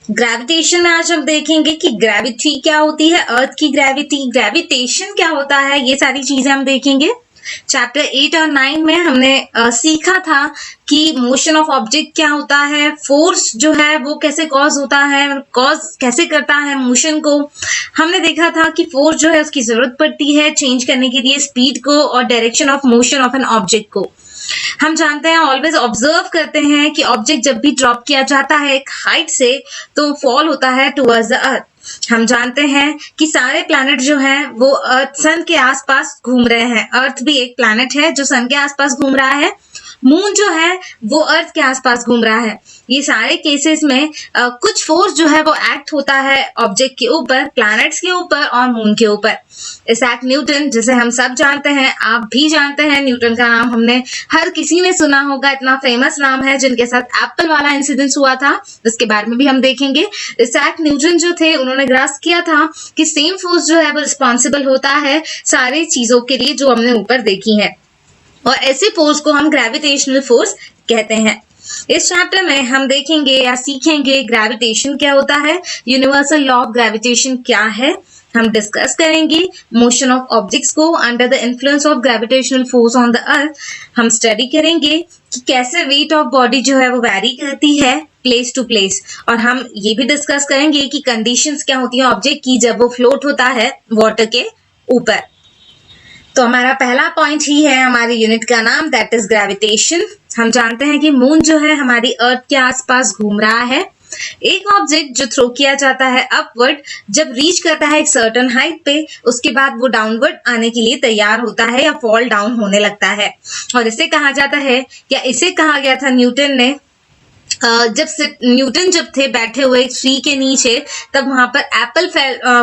Gravitation में आज हम देखेंगे कि ग्रेविटी क्या होती है, अर्थ की ग्रेविटी, ग्रेविटेशन क्या होता है, ये सारी चीजें हम देखेंगे। चैप्टर 8 और 9 में हमने सीखा था कि मोशन ऑफ ऑब्जेक्ट क्या होता है, फोर्स जो है वो कैसे कॉज होता है, कॉज कैसे करता है मोशन को। हमने देखा था कि फोर्स जो है उसकी जरूरत पड़ती है चेंज करने के लिए स्पीड को और direction of motion of an object को। हम जानते हैं, ऑलवेज ऑब्जर्व करते हैं कि ऑब्जेक्ट जब भी ड्रॉप किया जाता है एक हाइट से तो फॉल होता है टुवर्ड्स द अर्थ। हम जानते हैं कि सारे प्लैनेट जो हैं वो अर्थ सन के आसपास घूम रहे हैं। अर्थ भी एक प्लैनेट है जो सन के आसपास घूम रहा है। मून जो है वो अर्थ के आसपास घूम रहा है। ये सारे केसेस में कुछ फोर्स जो है वो एक्ट होता है ऑब्जेक्ट के ऊपर, प्लैनेट्स के ऊपर और मून के ऊपर। इसैक न्यूटन, जिसे हम सब जानते हैं, आप भी जानते हैं, न्यूटन का नाम हमने हर किसी ने सुना होगा, इतना फेमस नाम है, जिनके साथ एप्पल वाला इंसिडेंस हुआ था, इसके बारे में भी हम देखेंगे। इसैक न्यूटन जो थे उन्होंने ग्रास्प किया था कि सेम फोर्स जो है वो रिस्पॉन्सिबल होता है सारी चीजों के लिए जो हमने ऊपर देखी है, और ऐसे फोर्स को हम ग्रेविटेशनल फोर्स कहते हैं। इस चैप्टर में हम देखेंगे या सीखेंगे ग्रेविटेशन क्या होता है, यूनिवर्सल लॉ ऑफ ग्रेविटेशन क्या है, हम डिस्कस करेंगे मोशन ऑफ ऑब्जेक्ट्स को under the influence of gravitational force on the अर्थ। हम स्टडी करेंगे कि कैसे वेट ऑफ बॉडी जो है वो वैरी करती है प्लेस टू प्लेस, और हम ये भी डिस्कस करेंगे कि कंडीशंस क्या होती है ऑब्जेक्ट की जब वो फ्लोट होता है वाटर के ऊपर। तो हमारा पहला पॉइंट ही है हमारी यूनिट का नाम, दैट इज ग्रेविटेशन। हम जानते हैं कि मून जो है हमारी अर्थ के आसपास घूम रहा है। एक ऑब्जेक्ट जो थ्रो किया जाता है अपवर्ड, जब रीच करता है एक सर्टेन हाइट पे, उसके बाद वो डाउनवर्ड आने के लिए तैयार होता है या फॉल डाउन होने लगता है, और इसे कहा जाता है, या इसे कहा गया था न्यूटन ने न्यूटन जब थे बैठे हुए ट्री के नीचे, तब वहां पर एप्पल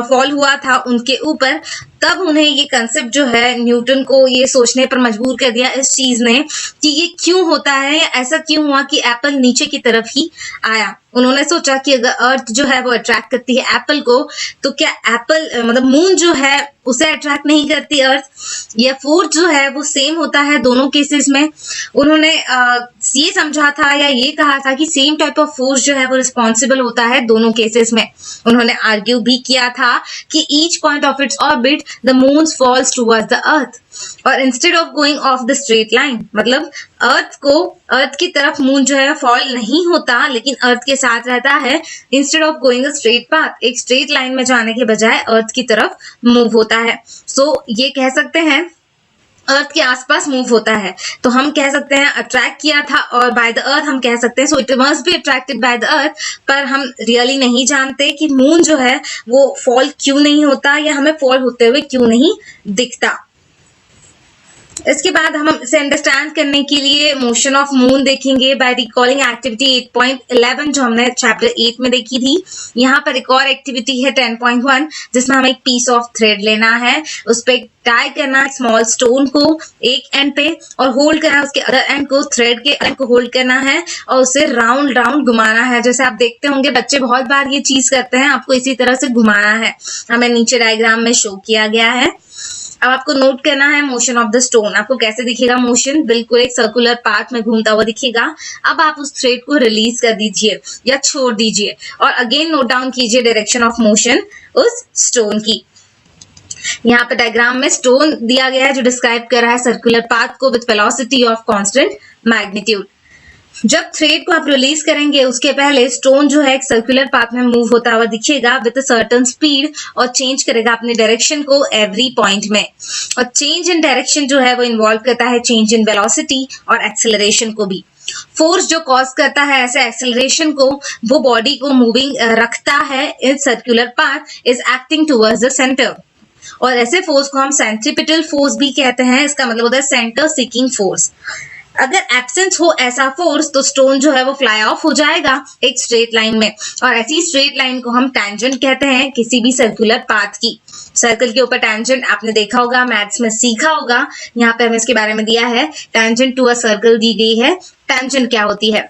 फॉल हुआ था उनके ऊपर। तब उन्हें ये कंसेप्ट जो है न्यूटन को ये सोचने पर मजबूर कर दिया इस चीज ने कि ये क्यों होता है, या ऐसा क्यों हुआ कि एप्पल नीचे की तरफ ही आया। उन्होंने सोचा कि अगर अर्थ जो है वो अट्रैक्ट करती है एप्पल को, तो क्या एप्पल मतलब मून जो है उसे अट्रैक्ट नहीं करती अर्थ? यह फोर्स जो है वो सेम होता है दोनों केसेस में। उन्होंने ये समझा था या ये कहा था कि सेम टाइप ऑफ फोर्स जो है वो रिस्पॉन्सिबल होता है दोनों केसेस में। उन्होंने आर्ग्यू भी किया था कि each point of its orbit the moon falls towards the earth, और instead of going off the straight line, मतलब अर्थ की तरफ मून जो है फॉल नहीं होता, लेकिन अर्थ के साथ रहता है। Instead of going a straight path, एक स्ट्रेट लाइन में जाने के बजाय अर्थ की तरफ मूव होता है। सो ये कह सकते हैं अर्थ के आसपास मूव होता है, तो हम कह सकते हैं अट्रैक्ट किया था, और बाय द अर्थ हम कह सकते हैं so it must be attracted by the earth. पर हम रियली नहीं जानते कि मून जो है वो फॉल क्यों नहीं होता, या हमें फॉल होते हुए क्यों नहीं दिखता। इसके बाद हम इसे अंडरस्टैंड करने के लिए मोशन ऑफ मून देखेंगे बाय रिकॉलिंग एक्टिविटी 8.11 जो हमने चैप्टर 8 में देखी थी। यहाँ पर एक और एक्टिविटी है 10.1, जिसमें हमें एक पीस ऑफ थ्रेड लेना है, उस पर टाई करना है स्मॉल स्टोन को एक एंड पे, और होल्ड करना है उसके अदर एंड को, थ्रेड के एंड को होल्ड करना है और उसे राउंड राउंड घुमाना है। जैसे आप देखते होंगे बच्चे बहुत बार ये चीज करते हैं, आपको इसी तरह से घुमाना है। हमें नीचे डायग्राम में शो किया गया है। अब आपको नोट करना है मोशन ऑफ द स्टोन। आपको कैसे दिखेगा मोशन? बिल्कुल एक सर्कुलर पाथ में घूमता हुआ दिखेगा। अब आप उस थ्रेड को रिलीज कर दीजिए या छोड़ दीजिए, और अगेन नोट डाउन कीजिए डायरेक्शन ऑफ मोशन उस स्टोन की। यहाँ पे डायग्राम में स्टोन दिया गया है जो डिस्क्राइब कर रहा है सर्कुलर पाथ को with velocity of constant magnitude. जब थ्रेड को आप रिलीज करेंगे उसके पहले स्टोन जो है एक सर्कुलर पाथ में मूव होता हुआ दिखेगा विद अ सर्टेन स्पीड, और चेंज करेगा अपने डायरेक्शन को एवरी पॉइंट में। और चेंज इन डायरेक्शन जो है वो इन्वॉल्व करता है चेंज इन वेलोसिटी और एक्सेलरेशन को भी। फोर्स जो कॉज करता है ऐसे एक्सेलरेशन को, वो बॉडी को मूविंग रखता है in circular path, is acting towards the centre, और ऐसे फोर्स को हम सेंट्रीपिटल फोर्स भी कहते हैं। इसका मतलब होता है सेंटर सीकिंग फोर्स। अगर एब्सेंस हो ऐसा फोर्स तो स्टोन जो है वो फ्लाई ऑफ हो जाएगा एक स्ट्रेट लाइन में, और ऐसी स्ट्रेट लाइन को हम टैंजेंट कहते हैं किसी भी सर्कुलर पाथ की। सर्कल के ऊपर टैंजेंट आपने देखा होगा, मैथ्स में सीखा होगा। यहाँ पे हमें इसके बारे में दिया है, टैंजेंट टू अ सर्कल दी गई है। टैंजेंट क्या होती है?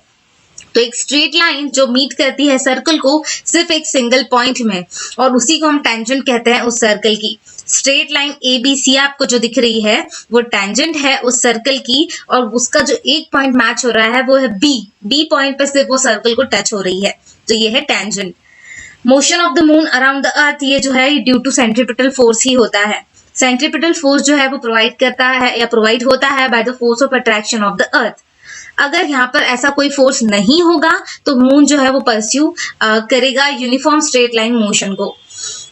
तो एक स्ट्रेट लाइन जो मीट करती है सर्कल को सिर्फ एक सिंगल पॉइंट में, और उसी को हम टैंजेंट कहते हैं उस सर्कल की। स्ट्रेट लाइन ABC आपको जो दिख रही है वो टैंजेंट है उस सर्कल की, और उसका जो एक पॉइंट मैच हो रहा है वो है B पॉइंट पे सिर्फ वो सर्कल को टच हो रही है, तो ये है tangent. Motion of the moon around the earth, ये जो है ड्यू टू सेंट्रीपिटल फोर्स ही होता है। सेंट्रीपिटल फोर्स जो है वो प्रोवाइड करता है या प्रोवाइड होता है by the force of attraction of the अर्थ। अगर यहाँ पर ऐसा कोई फोर्स नहीं होगा तो मून जो है वो परस्यू करेगा यूनिफॉर्म स्ट्रेट लाइन मोशन को।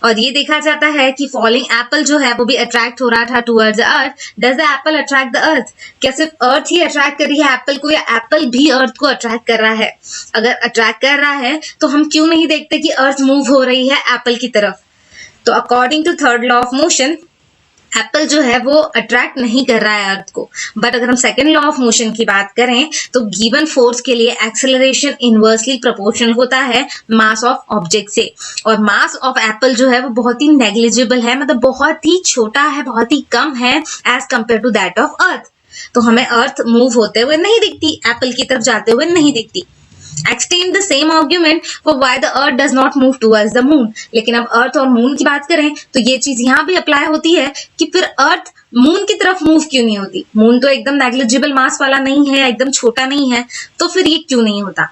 और ये देखा जाता है कि फॉलिंग एप्पल जो है वो भी अट्रैक्ट हो रहा था towards the earth. Does the Apple attract the earth? क्या सिर्फ अर्थ ही अट्रैक्ट कर रही है एप्पल को, या एप्पल भी अर्थ को अट्रैक्ट कर रहा है? अगर अट्रैक्ट कर रहा है तो हम क्यों नहीं देखते कि अर्थ मूव हो रही है एप्पल की तरफ? तो according to third law of motion, apple जो है वो अट्रैक्ट नहीं कर रहा है अर्थ को। बट अगर हम सेकंड लॉ ऑफ मोशन की बात करें तो गिवन फोर्स के लिए एक्सेलरेशन इनवर्सली प्रोपोर्शनल होता है मास ऑफ ऑब्जेक्ट से। और मास ऑफ एप्पल जो है वो बहुत ही नेग्लिजिबल है, मतलब बहुत ही छोटा है, बहुत ही कम है as compare to that of earth. तो हमें अर्थ मूव होते हुए नहीं दिखती, एप्पल की तरफ जाते हुए नहीं दिखती। Extend the same argument for why the earth does not move towards the moon। लेकिन अब अर्थ और मून की बात करें तो ये चीज यहाँ भी अप्लाई होती है कि फिर अर्थ मून की तरफ मूव क्यों नहीं होती? मून तो एकदम नेग्लिजिबल मास वाला नहीं है, एकदम छोटा नहीं है, तो फिर ये क्यों नहीं होता?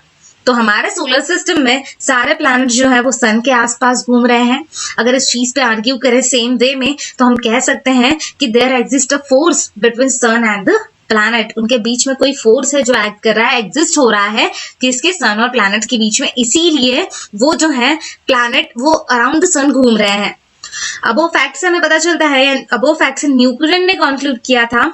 तो हमारे सोलर सिस्टम में सारे प्लैनेट जो है वो सन के आसपास घूम रहे हैं। अगर इस चीज पे आर्ग्यू करें सेम वे में तो हम कह सकते हैं कि there exist a force between sun and the planet. उनके बीच में कोई फोर्स है जो एक्ट कर रहा है, एग्जिस्ट हो रहा है किसके? सन और प्लैनेट के बीच में। इसीलिए वो जो है प्लैनेट वो अराउंड द सन घूम रहे हैं। अब वो फैक्ट से हमें पता चलता है, अब वो फैक्ट से न्यूटन ने कंक्लूड किया था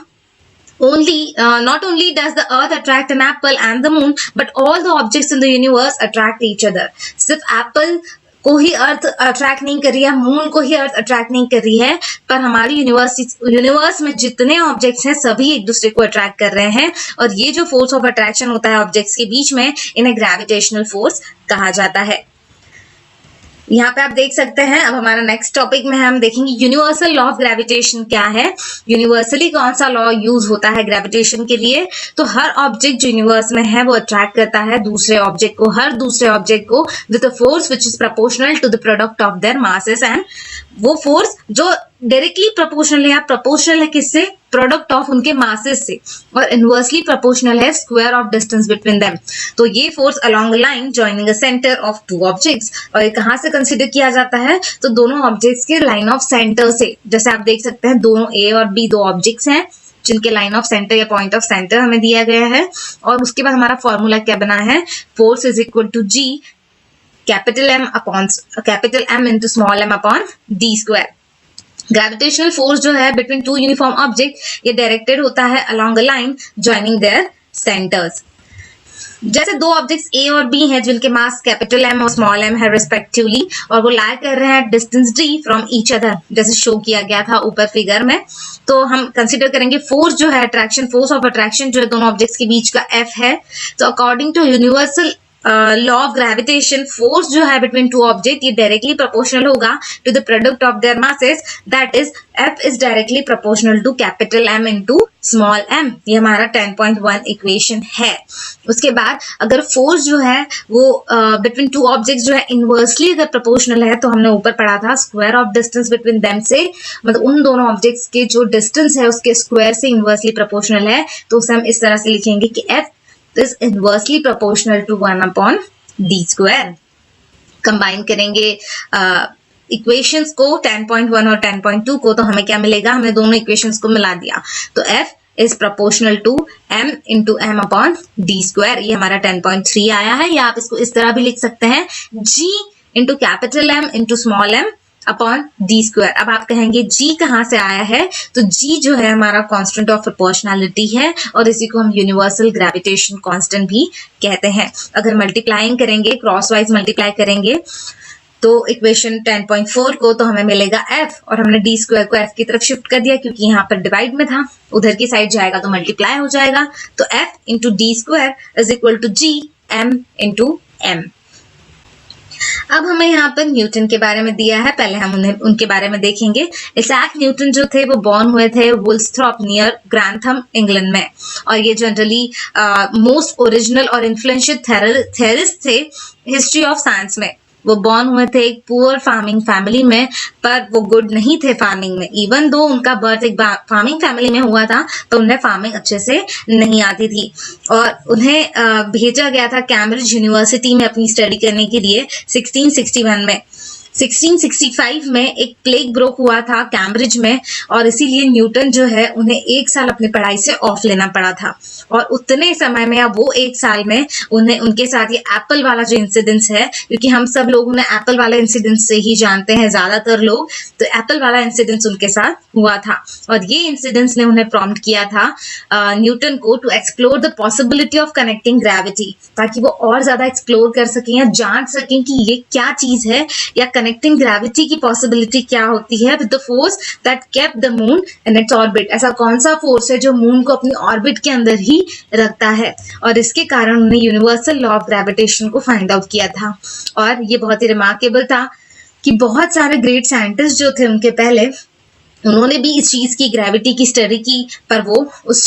not only does the earth attract an apple and the moon, but all the objects in the universe attract each other। सिर्फ एप्पल को ही अर्थ अट्रैक्ट नहीं कर रही है, मून को ही अर्थ अट्रैक्ट नहीं कर रही है, पर हमारी यूनिवर्स में जितने ऑब्जेक्ट्स हैं सभी एक दूसरे को अट्रैक्ट कर रहे हैं। और ये जो फोर्स ऑफ अट्रैक्शन होता है ऑब्जेक्ट्स के बीच में, इन्हें ग्रेविटेशनल फोर्स कहा जाता है। यहाँ पे आप देख सकते हैं। अब हमारा नेक्स्ट टॉपिक में हम देखेंगे यूनिवर्सल लॉ ऑफ ग्रेविटेशन क्या है, यूनिवर्सली कौन सा लॉ यूज होता है ग्रेविटेशन के लिए। तो हर ऑब्जेक्ट जो यूनिवर्स में है वो अट्रैक्ट करता है दूसरे ऑब्जेक्ट को, हर दूसरे ऑब्जेक्ट को with a force which is proportional to the product of their masses. And वो फोर्स जो डायरेक्टली प्रोपोर्शनल है या प्रोपोर्शनल है किससे? प्रोडक्ट ऑफ उनके मासेस से, और इनवर्सली प्रोपोर्शनल है square of distance between them. तो ये force along a line joining a centre of two objects, और ये कहाँ से कंसिडर किया जाता है? तो दोनों ऑब्जेक्ट्स के लाइन ऑफ सेंटर से। जैसे आप देख सकते हैं दोनों ए और बी दो ऑब्जेक्ट्स हैं जिनके लाइन ऑफ सेंटर या पॉइंट ऑफ सेंटर हमें दिया गया है। और उसके बाद हमारा फॉर्मूला क्या बना है? Force is equal to G capital M into small m upon d square. Gravitational force जो है बिटवीन टू यूनिफॉर्म ऑब्जेक्ट ये डायरेक्टेड होता है along a line joining their centres. जैसे दो ऑब्जेक्ट्स ए और बी हैं जिनके मास कैपिटल M और स्मॉल m है रिस्पेक्टिवली, और वो लाई कर रहे हैं distance d from each other, जैसे शो किया गया था ऊपर फिगर में। तो हम कंसीडर करेंगे फोर्स जो है अट्रैक्शन, फोर्स ऑफ अट्रैक्शन जो है दोनों ऑब्जेक्ट्स के बीच का F है। तो according to universal law of gravitation, force जो है बिटवीन टू ऑब्जेक्ट ये डायरेक्टली प्रोपोर्शनल होगा to the product of their masses, that is F is directly proportional to capital M into small m। ये हमारा 10.1 equation है। उसके बाद अगर फोर्स जो है वो बिटवीन टू ऑब्जेक्ट्स जो है इनवर्सली अगर प्रोपोर्शनल है, तो हमने ऊपर पढ़ा था square of distance between them से, मतलब उन दोनों ऑब्जेक्ट्स के जो डिस्टेंस है उसके स्क्वायर से इनवर्सली प्रोपोर्शनल है, तो उसे हम इस तरह से लिखेंगे कि F is inversely proportional to 1 upon d square। Combine करेंगे इक्वेशंस को 10.1 और 10.2 को, तो हमें क्या मिलेगा? हमने दोनों इक्वेशंस को मिला दिया, तो F is proportional to M into M upon d square। ये हमारा 10.3 आया है, या आप इसको इस तरह भी लिख सकते हैं G into capital M into small m upon d square. अब आप कहेंगे G कहाँ से आया है? तो G जो है हमारा कांस्टेंट ऑफ प्रोपोर्शनैलिटी है, और इसी को हम यूनिवर्सल ग्रेविटेशन कांस्टेंट भी कहते हैं। अगर मल्टीप्लाइंग करेंगे, क्रॉस वाइज मल्टीप्लाई करेंगे तो इक्वेशन 10.4 को, तो हमें मिलेगा F, और हमने d स्क्वायर को F की तरफ शिफ्ट कर दिया क्योंकि यहाँ पर डिवाइड में था, उधर की साइड जाएगा तो मल्टीप्लाई हो जाएगा। तो F into d square is equal to G M into M। अब हमें यहाँ पर न्यूटन के बारे में दिया है, पहले हम उनके बारे में देखेंगे। इसैक न्यूटन जो थे वो बॉर्न हुए थे वुल्सथ्रॉप नियर ग्रैंथम इंग्लैंड में, और ये जनरली मोस्ट ओरिजिनल और इन्फ्लुएंशियल थेरिस्ट थे हिस्ट्री ऑफ साइंस में। वो बॉर्न हुए थे एक पुअर फार्मिंग फैमिली में, पर वो गुड नहीं थे फार्मिंग में। इवन दो उनका बर्थ एक फार्मिंग फैमिली में हुआ था, तो उन्हें फार्मिंग अच्छे से नहीं आती थी और उन्हें भेजा गया था कैम्ब्रिज यूनिवर्सिटी में अपनी स्टडी करने के लिए 1661 में। 1665 में एक प्लेग ब्रोक हुआ था कैम्ब्रिज में और इसीलिए न्यूटन जो है उन्हें एक साल अपनी पढ़ाई से ऑफ लेना पड़ा था। और उतने समय में, अब वो एक साल में उन्हें उनके साथ ये एप्पल वाला जो इंसिडेंस है, क्योंकि हम सब लोग उन्हें एप्पल वाला इंसिडेंस से ही जानते हैं ज्यादातर लोग, तो एप्पल वाला इंसिडेंस उनके साथ हुआ था और ये इंसिडेंस ने उन्हें प्रॉम्प्ट किया था न्यूटन को to explore the possibility of connecting gravity, ताकि वो और ज्यादा एक्सप्लोर कर सकें या जान सकें कि ये क्या चीज है या कनेक्टिंग ग्रेविटी की पॉसिबिलिटी क्या होती है with the force that kept the moon in its orbit. ऐसा कौन सा फोर्स है जो मून को अपनी ऑर्बिट के अंदर ही रखता है, और इसके कारण उन्होंने यूनिवर्सल लॉ ऑफ ग्रेविटेशन को फाइंड आउट किया था। और ये बहुत ही रिमार्केबल था कि बहुत सारे ग्रेट साइंटिस्ट जो थे उनके पहले, उन्होंने भी इस चीज की ग्रेविटी की स्टडी की, पर वो उस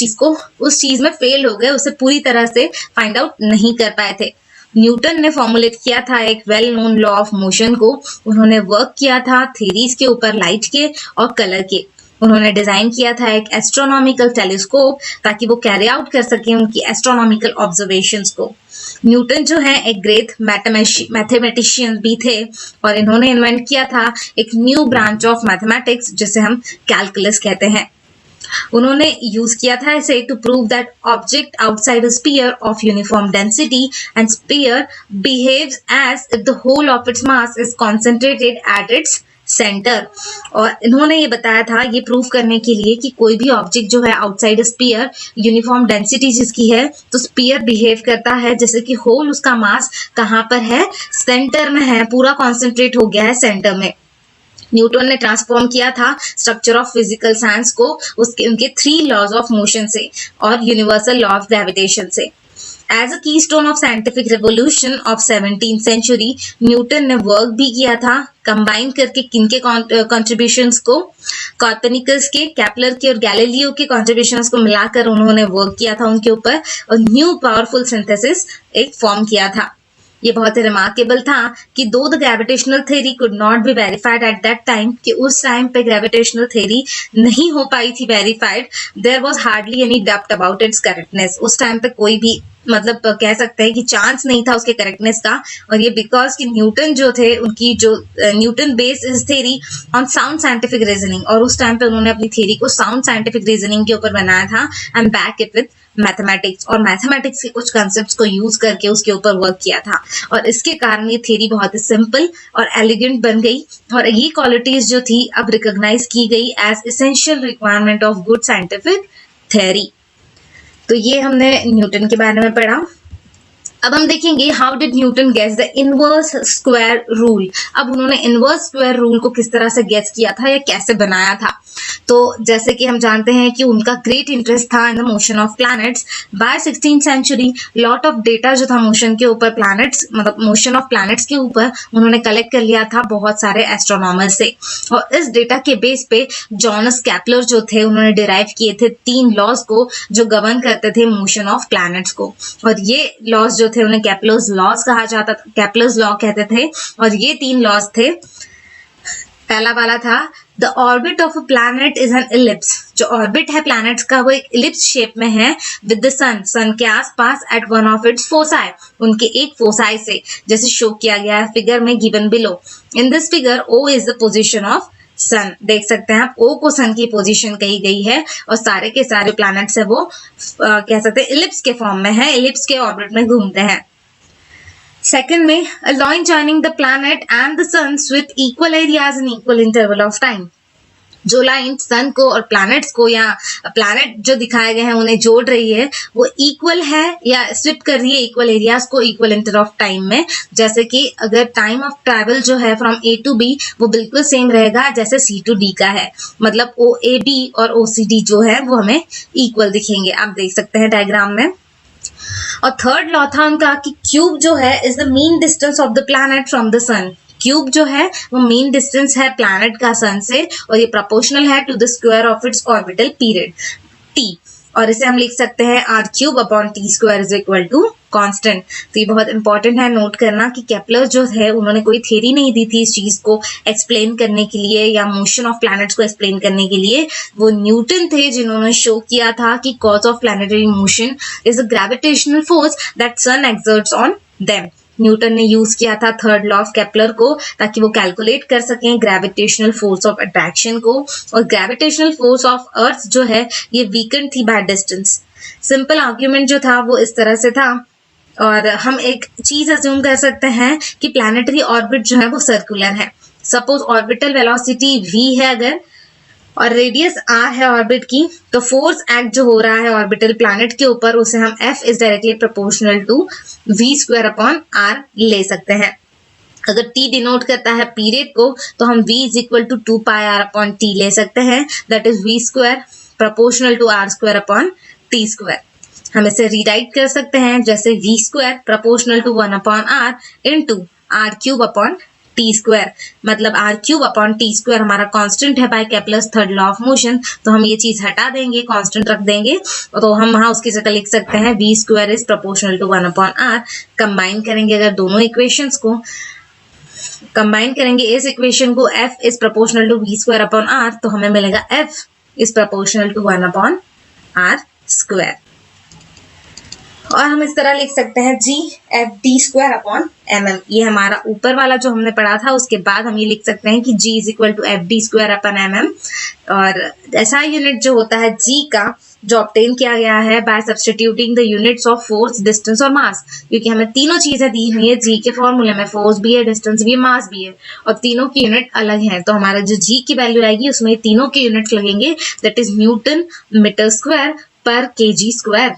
चीज में फेल हो गए, उसे पूरी तरह से फाइंड आउट नहीं कर पाए थे। न्यूटन ने फॉर्मुलेट किया था एक well known law of motion को, उन्होंने वर्क किया था थ्योरीज के ऊपर, लाइट के और कलर के। उन्होंने डिजाइन किया था एक एस्ट्रोनॉमिकल टेलीस्कोप ताकि वो कैरी आउट कर सके उनकी एस्ट्रोनॉमिकल ऑब्जर्वेशंस को। न्यूटन जो है एक ग्रेट मैथमेटिशियन भी थे और इन्होंने इन्वेंट किया था एक न्यू ब्रांच ऑफ मैथमेटिक्स जिसे हम कैलकुलस कहते हैं। उन्होंने यूज किया था इसे to prove that object outside a sphere of uniform density and sphere behaves as if the whole of its mass is concentrated at its centre. और इन्होंने ये बताया था ये प्रूव करने के लिए कि कोई भी ऑब्जेक्ट जो है आउटसाइड स्फीयर, यूनिफॉर्म डेंसिटी जिसकी है, तो स्फीयर बिहेव करता है जैसे कि होल उसका मास कहाँ पर है, सेंटर में है, पूरा कॉन्सेंट्रेट हो गया है सेंटर में। न्यूटन ने ट्रांसफॉर्म किया था स्ट्रक्चर ऑफ फिजिकल साइंस को उनके 3 लॉज ऑफ मोशन से और यूनिवर्सल लॉ ऑफ ग्रेविटेशन से। As a keystone of scientific revolution of 17th century, Newton ने वर्क भी किया था कंबाइन करके किनके कॉन्ट्रीब्यूशंस को, कॉपर्निकस के, केपलर के और गैलीलियो के कॉन्ट्रीब्यूशंस को मिलाकर उन्होंने वर्क किया था उनके ऊपर और न्यू पावरफुल सिंथेसिस एक फॉर्म किया था। ये बहुत ही रिमार्केबल था कि दो the gravitational theory could not be verified at that time, कि उस टाइम पे ग्रेविटेशनल थ्योरी नहीं हो पाई थी verified, there was hardly any doubt about its correctness. उस टाइम पे कोई भी मतलब कह सकते हैं कि चांस नहीं था उसके करेक्टनेस का, और ये बिकॉज कि न्यूटन जो थे उनकी जो Newton based his theory on sound scientific reasoning, और उस टाइम पे उन्होंने अपनी थ्योरी को साउंड साइंटिफिक रीजनिंग के ऊपर बनाया था and back it with mathematics, और मैथमेटिक्स के कुछ कॉन्सेप्ट्स को यूज करके उसके ऊपर वर्क किया था, और इसके कारण ये थ्योरी बहुत ही सिंपल और एलिगेंट बन गई और ये क्वालिटीज जो थी अब रिकॉग्नाइज की गई as essential requirement of good scientific theory. तो ये हमने न्यूटन के बारे में पढ़ा। अब हम देखेंगे how did Newton guess the inverse square rule. अब उन्होंने इनवर्स स्क्वायर रूल को किस तरह से गेस किया था या कैसे बनाया था। तो जैसे कि हम जानते हैं कि उनका ग्रेट इंटरेस्ट था in the motion of planets. By 16th century lot of data जो था मोशन के ऊपर, प्लैनेट्स मतलब मोशन ऑफ प्लैनेट्स के ऊपर उन्होंने कलेक्ट कर लिया था बहुत सारे एस्ट्रोनॉमर से, और इस डेटा के बेस पे जॉनस केपलर जो थे उन्होंने डिराइव किए थे 3 लॉज को जो गवर्न करते थे मोशन ऑफ प्लैनेट्स को, और ये लॉज जो थे उन्हें केपलर्स लॉज कहा जाता था, केपलर्स लॉ कहते थे। और ये 3 लॉज थे। पहला वाला था the orbit of a planet is an ellipse. जो ऑर्बिट है प्लैनेट्स का वो एक इलिप्स शेप में है विद द सन के आसपास at one of its foci, उनके एक फोसाई से, जैसे शो किया गया है फिगर में given below. In this figure O is the position of sun. देख सकते हैं आप ओ को सन की पोजीशन कही गई है, और सारे के सारे प्लैनेट्स है वो कह सकते हैं इलिप्स के फॉर्म में है, इलिप्स के ऑर्बिट में घूमते हैं। सेकंड में a line joining the planet and the sun with equal areas in equal interval of time। जो लाइन सन को और प्लैनेट्स को या प्लैनेट जो दिखाए गए हैं उन्हें जोड़ रही है वो इक्वल है या स्विप कर रही है इक्वल एरियाज को इक्वल इंटर ऑफ टाइम में। जैसे कि अगर टाइम ऑफ ट्रैवल जो है फ्रॉम ए टू बी वो बिल्कुल सेम रहेगा जैसे सी टू डी का है, मतलब ओ ए बी और ओ सी डी जो है वो हमें इक्वल दिखेंगे, आप देख सकते हैं डायग्राम में। और थर्ड लॉ था उनका कि क्यूब जो है is the mean distance of the planet from the sun. Cube जो है वो मीन डिस्टेंस है प्लैनेट का सन से, और ये प्रोपोर्शनल है to the square of its orbital period T. और इसे हम लिख सकते हैं r³/t² is equal to constant. तो ये बहुत इंपॉर्टेंट है नोट करना कि केपलर जो है उन्होंने कोई थ्योरी नहीं दी थी इस चीज को एक्सप्लेन करने के लिए या मोशन ऑफ प्लैनेट्स को एक्सप्लेन करने के लिए। वो न्यूटन थे जिन्होंने शो किया था कि cause of planetary motion is a gravitational force that sun exerts on them. Newton ने यूज किया था थर्ड लॉ ऑफ केपलर को ताकि वो कैलकुलेट कर सकें ग्रेविटेशनल फोर्स ऑफ अट्रैक्शन को। और ग्रेविटेशनल फोर्स ऑफ अर्थ जो है ये वीकन थी बाय डिस्टेंस। सिंपल आर्ग्यूमेंट जो था वो इस तरह से था। और हम एक चीज अज्यूम कर सकते हैं कि प्लैनेटरी ऑर्बिट जो है वो सर्कुलर है। सपोज ऑर्बिटल वेलोसिटी v है अगर और रेडियस r है ऑर्बिट की, तो फोर्स एक्ट जो हो रहा है ऑर्बिटल प्लैनेट के ऊपर उसे हम F is directly proportional to v²/r ले सकते हैं। अगर t डिनोट करता है पीरियड को तो हम v is equal to 2πr/t ले सकते हैं, that is v² proportional to r²/t²। हम इसे रीराइट कर सकते हैं जैसे v² proportional to 1/r into r³/t²। मतलब r³/t² हमारा कांस्टेंट है by Kepler's third law of motion. तो हम ये चीज हटा देंगे, कांस्टेंट रख देंगे, तो हम वहां उसकी जगह लिख सकते हैं v² is proportional to 1/r। Combine करेंगे अगर दोनों इक्वेशंस को, कंबाइन करेंगे इस इक्वेशन को f is proportional to v²/r, तो हमें मिलेगा f is proportional to 1/r²। और हम इस तरह लिख सकते हैं g/f_d²/mm। ये हमारा ऊपर वाला जो हमने पढ़ा था उसके बाद हम ये लिख सकते हैं कि g is equal to f_d²/mm। और ऐसा यूनिट जो होता है g का जो ऑब्टेन किया गया है bye substituting the units of force, distance और मास। क्योंकि हमें तीनों चीजें दी हुई है g के फॉर्मूले में, फोर्स भी है, डिस्टेंस भी है, मास भी है, और तीनों की यूनिट अलग है। तो हमारा जो g की वैल्यू आएगी उसमें तीनों के यूनिट लगेंगे, that is newton metre square per kg square.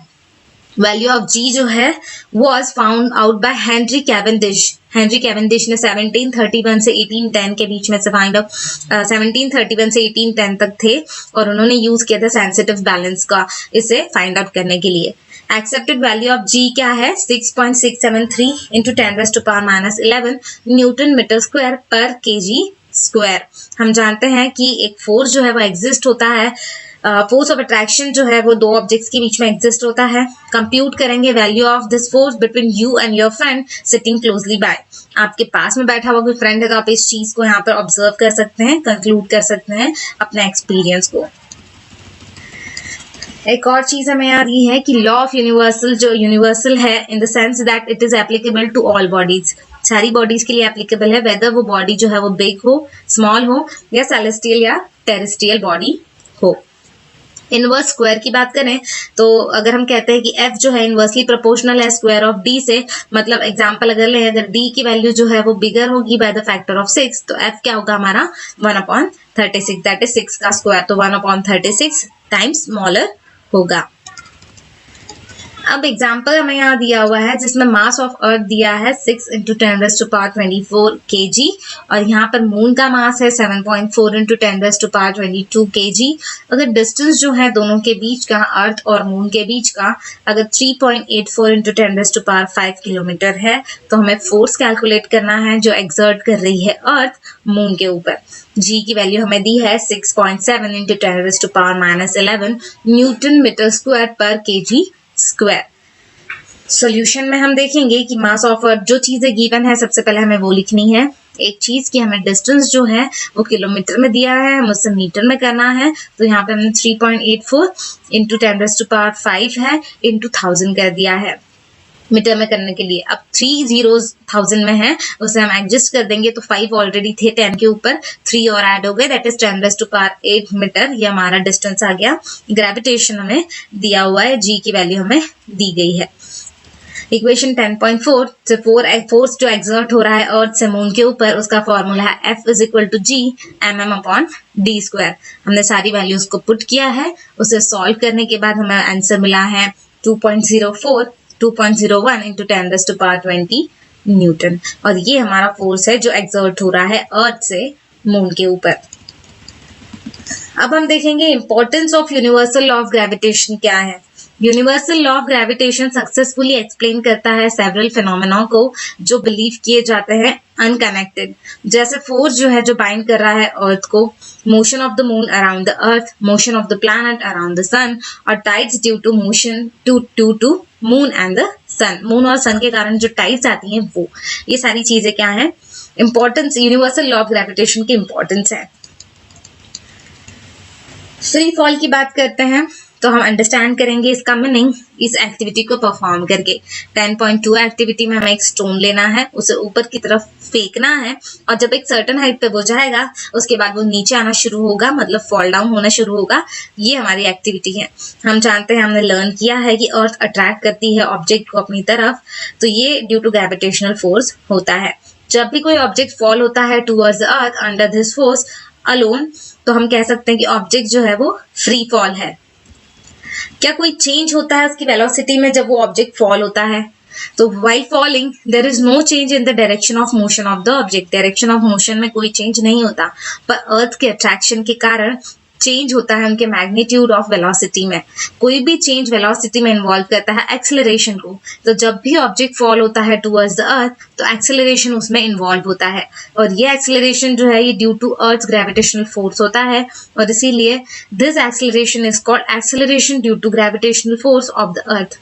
Value of g जो है was found out by Henry Cavendish. Henry Cavendish ने 1731 से 1810 के बीच में से फाइंड आउट 1731 से 1810 तक थे और उन्होंने यूज किया था सेंसिटिव बैलेंस का इसे फाइंड आउट करने के लिए। एक्सेप्टेड वैल्यू ऑफ g क्या है 6.673 into 10⁻⁻11 Newton metre square per kg square. हम जानते हैं कि एक फोर्स जो है वो एग्जिस्ट होता है, फोर्स ऑफ अट्रैक्शन जो है वो दो ऑब्जेक्ट्स के बीच में एग्जिस्ट होता है। कंप्यूट करेंगे value of this force between you and your friend sitting closely by. आपके पास में बैठा हुआ कोई फ्रेंड है तो आप इस चीज को यहाँ पर ऑब्जर्व कर सकते हैं, कंक्लूड कर सकते हैं अपने एक्सपीरियंस को। एक और चीज हमें याद ये है कि लॉ ऑफ यूनिवर्सल जो यूनिवर्सल है in the sense that it is applicable to all bodies. सारी बॉडीज के लिए एप्लीकेबल है, वेदर वो बॉडी जो है वो बिग हो, स्मॉल हो, या सेलेस्टियल या टेरेस्ट्रियल बॉडी हो। इनवर्स स्क्वायर की बात करें तो अगर हम कहते हैं कि f जो है इनवर्सली प्रोपोर्शनल है स्क्वायर ऑफ d से, मतलब एग्जांपल अगर लें, अगर d की वैल्यू जो है वो बिगर होगी बाय द फैक्टर ऑफ 6, तो f क्या होगा हमारा 1/36, दैट इज 6 का स्क्वायर, तो 1/36 टाइम्स स्मॉलर होगा। अब एग्जाम्पल हमें यहाँ दिया हुआ है जिसमें मास ऑफ अर्थ दिया है 6 × 10⁻24 kg और यहाँ पर मून का मास है 7.4 × 10⁻22 kg। अगर डिस्टेंस जो है दोनों के बीच का, अर्थ और मून के बीच का, अगर 3.84 × 10⁻5 किलोमीटर है तो हमें फोर्स कैलकुलेट करना है जो एक्सर्ट कर रही है अर्थ मून के ऊपर। g की वैल्यू हमें दी है 6.7 × 10⁻11 Newton metre square per kg square. Solution में हम देखेंगे कि मास ऑफ अर्थ जो चीजें गिवन है सबसे पहले हमें वो लिखनी है। एक चीज की हमें डिस्टेंस जो है वो किलोमीटर में दिया है, हमें उससे मीटर में करना है, तो यहाँ पे हमने 3.84 × 10⁻5 है इंटू 1000 कर दिया है मीटर में करने के लिए। अब 3 zeros 1000 में है, उसे हम एडजस्ट कर देंगे तो 5 ऑलरेडी थे 10 के ऊपर, 3 और ऐड हो गए, दैट इज 10⁻8 मीटर। ये हमारा डिस्टेंस आ गया। ग्रेविटेशन हमें दिया हुआ है, g की वैल्यू हमें दी गई है। इक्वेशन 10.4 से फोर्स जो एक्सर्ट हो रहा है अर्थ से मून के ऊपर उसका फॉर्मूला है F is equal to g mm/d²। हमने सारी वैल्यूज को पुट किया है, उसे सॉल्व करने के बाद हमें आंसर मिला है 2.01 × 10⁻20 न्यूटन। और ये हमारा फोर्स है जो एक्सर्ट हो रहा है अर्थ से मून के ऊपर। अब हम देखेंगे importance of universal law of gravitation क्या है। Universal law of gravitation successfully explain करता है सेवरल फिनोमेना को जो बिलीव किए जाते हैं अनकनेक्टेड। जैसे फोर्स जो है जो बाइंड कर रहा है अर्थ को, motion of the moon around the earth, motion of the planet around the sun, और tides due to motion due to moon and the sun. moon और sun के कारण जो tides आती हैं वो, ये सारी चीजें क्या है, importance, universal law of gravitation की इंपॉर्टेंस है. फ्री फॉल की बात करते हैं तो हम अंडरस्टैंड करेंगे इसका मीनिंग इस एक्टिविटी को परफॉर्म करके. 10.2 एक्टिविटी में हमें एक स्टोन लेना है, उसे ऊपर की तरफ फेंकना है और जब एक सर्टेन हाइट पे वो जाएगा उसके बाद वो नीचे आना शुरू होगा, मतलब फॉल डाउन होना शुरू होगा. ये हमारी एक्टिविटी है. हम जानते हैं, हमने लर्न किया है कि अर्थ अट्रैक्ट करती है ऑब्जेक्ट को अपनी तरफ, तो ये ड्यू टू ग्रेविटेशनल फोर्स होता है. जब भी कोई ऑब्जेक्ट फॉल होता है towards the earth under this force alone, तो हम कह सकते हैं कि ऑब्जेक्ट जो है वो फ्री फॉल है. क्या कोई चेंज होता है उसकी वेलोसिटी में जब वो ऑब्जेक्ट फॉल होता है? तो while falling there is no change in the direction of motion of the object. Direction of motion में कोई चेंज नहीं होता, पर अर्थ के अट्रैक्शन के कारण चेंज होता है उनके मैग्नीट्यूड ऑफ वेलोसिटी में. कोई भी चेंज वेलोसिटी में इन्वॉल्व करता है एक्सेलरेशन को. तो जब भी ऑब्जेक्ट फॉल होता है टुवर्ड्स द अर्थ तो एक्सेलरेशन उसमें इन्वॉल्व होता है, और ये एक्सेलरेशन जो है ये due to earth gravitational force होता है, और इसीलिए this acceleration is called acceleration due to gravitational force of the earth.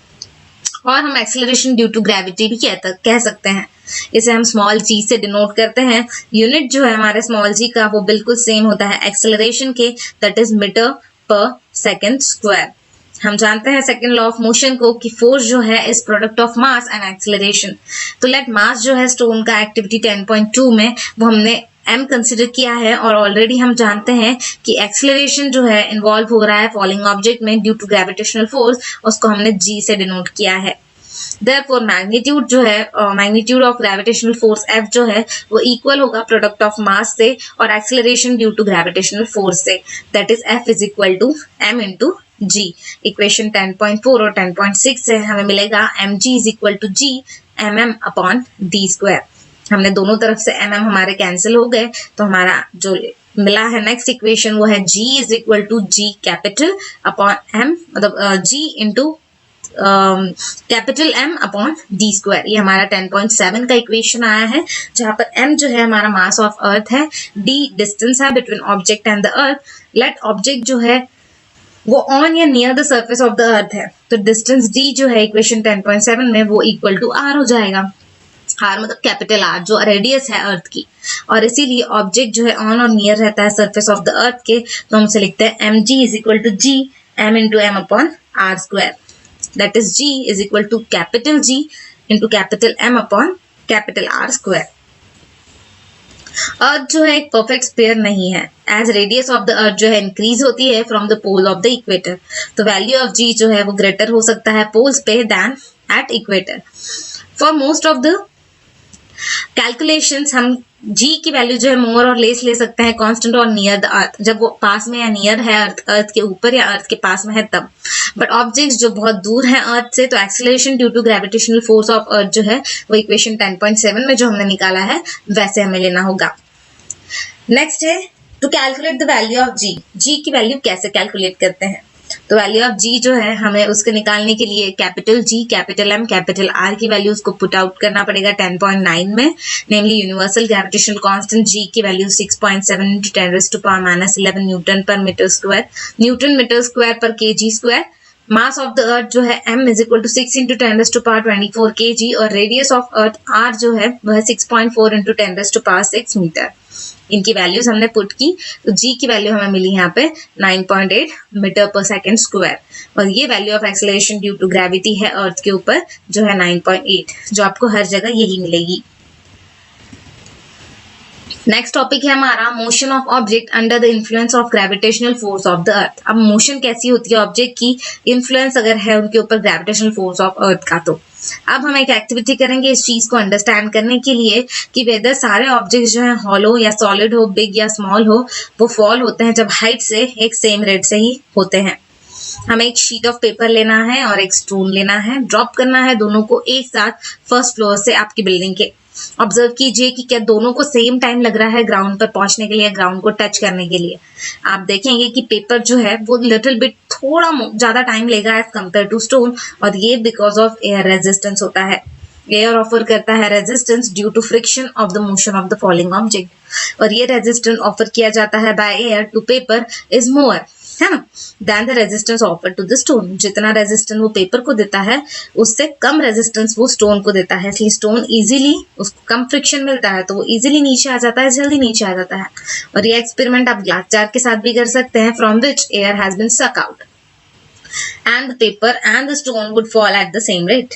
और हम एक्सेलरेशन ड्यू टू ग्रेविटी भी कह सकते हैं. इसे हम स्मॉल जी से डिनोट करते हैं. यूनिट जो है हमारे स्मॉल जी का वो बिल्कुल सेम होता है एक्सेलरेशन के, that is metre per second square. हम जानते हैं सेकेंड लॉ ऑफ मोशन को कि फोर्स जो है is product of mass and acceleration. तो लेट मास जो है स्टोन का एक्टिविटी 10.2 में वो हमने m कंसिडर किया है, और ऑलरेडी हम जानते हैं कि एक्सेलरेशन जो है इन्वॉल्व हो रहा है फॉलिंग ऑब्जेक्ट में ड्यू टू ग्रेविटेशनल फोर्स, उसको हमने g से डिनोट किया है. Therefore मैग्नीट्यूड जो है, magnitude of gravitational force F जो है वो इक्वल होगा प्रोडक्ट ऑफ मास से और acceleration due to gravitational force से, that is F is equal to m into g. Equation 10.4 और 10.6 से हमें मिलेगा mg is equal to g mm upon d square. हमने दोनों तरफ से mm हमारे कैंसिल हो गए, तो हमारा जो मिला है नेक्स्ट इक्वेशन वो है g is equal to g capital upon m, मतलब g into capital M upon d square. ये हमारा 10.7 का इक्वेशन आया है, जहां पर m जो है हमारा मास ऑफ अर्थ है, d डिस्टेंस है between object and the earth. Let object जो है वो ऑन या near the surface of the earth है, तो डिस्टेंस d जो है इक्वेशन 10.7 में वो इक्वल टू r हो जाएगा. r मतलब कैपिटल R जो रेडियस है अर्थ की, और इसीलिए ऑब्जेक्ट जो है ऑन और नियर रहता है सरफेस ऑफ द अर्थ के, तो हम उसे लिखते हैं mg is equal to g m into m upon r square. That is g is equal to capital G into capital M upon capital R square. Earth जो है एक परफेक्ट स्फीयर नहीं है. As radius of the earth जो है increase होती है from the pole of the equator, तो वैल्यू ऑफ g जो है वो ग्रेटर हो सकता है पोल्स पे than at equator. For most of the calculations हम g की वैल्यू जो है मोर और लेस ले सकते हैं कांस्टेंट और नियर द अर्थ, जब वो पास में या नियर है अर्थ के ऊपर या अर्थ के पास में है तब. बट ऑब्जेक्ट्स जो बहुत दूर हैं अर्थ से, तो acceleration due to gravitational force of earth जो है वो इक्वेशन 10.7 में जो हमने निकाला है वैसे हमें लेना होगा. नेक्स्ट है to calculate the value of g की वैल्यू कैसे कैलकुलेट करते हैं. तो वैल्यू ऑफ g जो है हमें उसके निकालने के लिए capital G, capital M, capital R की वैल्यूज को पुट आउट करना पड़ेगा 10.9 में. Namely universal gravitational constant G की value 6.7 into 10⁻11 newton per metre square, newton metre square per kg square. Mass of the earth जो है m is equal to 6 into 10⁻24 kg, और radius of earth r जो है वह 6.4 into 10⁻6 metre. इनकी values हमने put की, तो g की वैल्यू हमें मिली यहाँ पे 9.8 मीटर पर सेकेंड स्क्वायर, और ये value of acceleration due to gravity है अर्थ के ऊपर जो है 9.8, जो आपको हर जगह यही मिलेगी. नेक्स्ट टॉपिक है हमारा motion of object under the influence of gravitational force of the अर्थ. अब मोशन कैसी होती है ऑब्जेक्ट की, इन्फ्लुएंस अगर है उनके ऊपर ग्रेविटेशनल फोर्स ऑफ अर्थ का. तो अब हम एक एक्टिविटी करेंगे इस चीज को अंडरस्टैंड करने के लिए कि वेदर सारे ऑब्जेक्ट्स जो है हॉलो या सॉलिड हो, बिग या स्मॉल हो, वो फॉल होते हैं जब हाइट से एक सेम रेट से ही होते हैं. हमें एक शीट ऑफ पेपर लेना है और एक स्टोन लेना है, ड्रॉप करना है दोनों को एक साथ फर्स्ट फ्लोर से आपकी बिल्डिंग के. ऑब्जर्व कीजिए कि क्या दोनों को सेम टाइम लग रहा है ग्राउंड पर पहुंचने के लिए, ग्राउंड को टच करने के लिए. आप देखेंगे कि पेपर जो है वो लिटिल बिट थोड़ा ज्यादा टाइम लेगा एज कंपेयर टू स्टोन, और ये बिकॉज ऑफ एयर रेजिस्टेंस होता है. एयर ऑफर करता है resistance due to friction of the motion of the falling object, और ये रेजिस्टेंस ऑफर किया जाता है by air to paper is more, है ना, than the resistance offer to the stone. जितना रेजिस्टेंस वो पेपर को देता है उससे कम रेजिस्टेंस वो स्टोन को देता है, इसलिए स्टोन इजीली, उसको कम फ्रिक्शन मिलता है तो वो इजीली नीचे आ जाता है, जल्दी नीचे आ जाता है। और ये एक्सपेरिमेंट आप ग्लास जार के साथ भी कर सकते हैं, from which air has been suck out and the paper and the stone would fall at the same rate.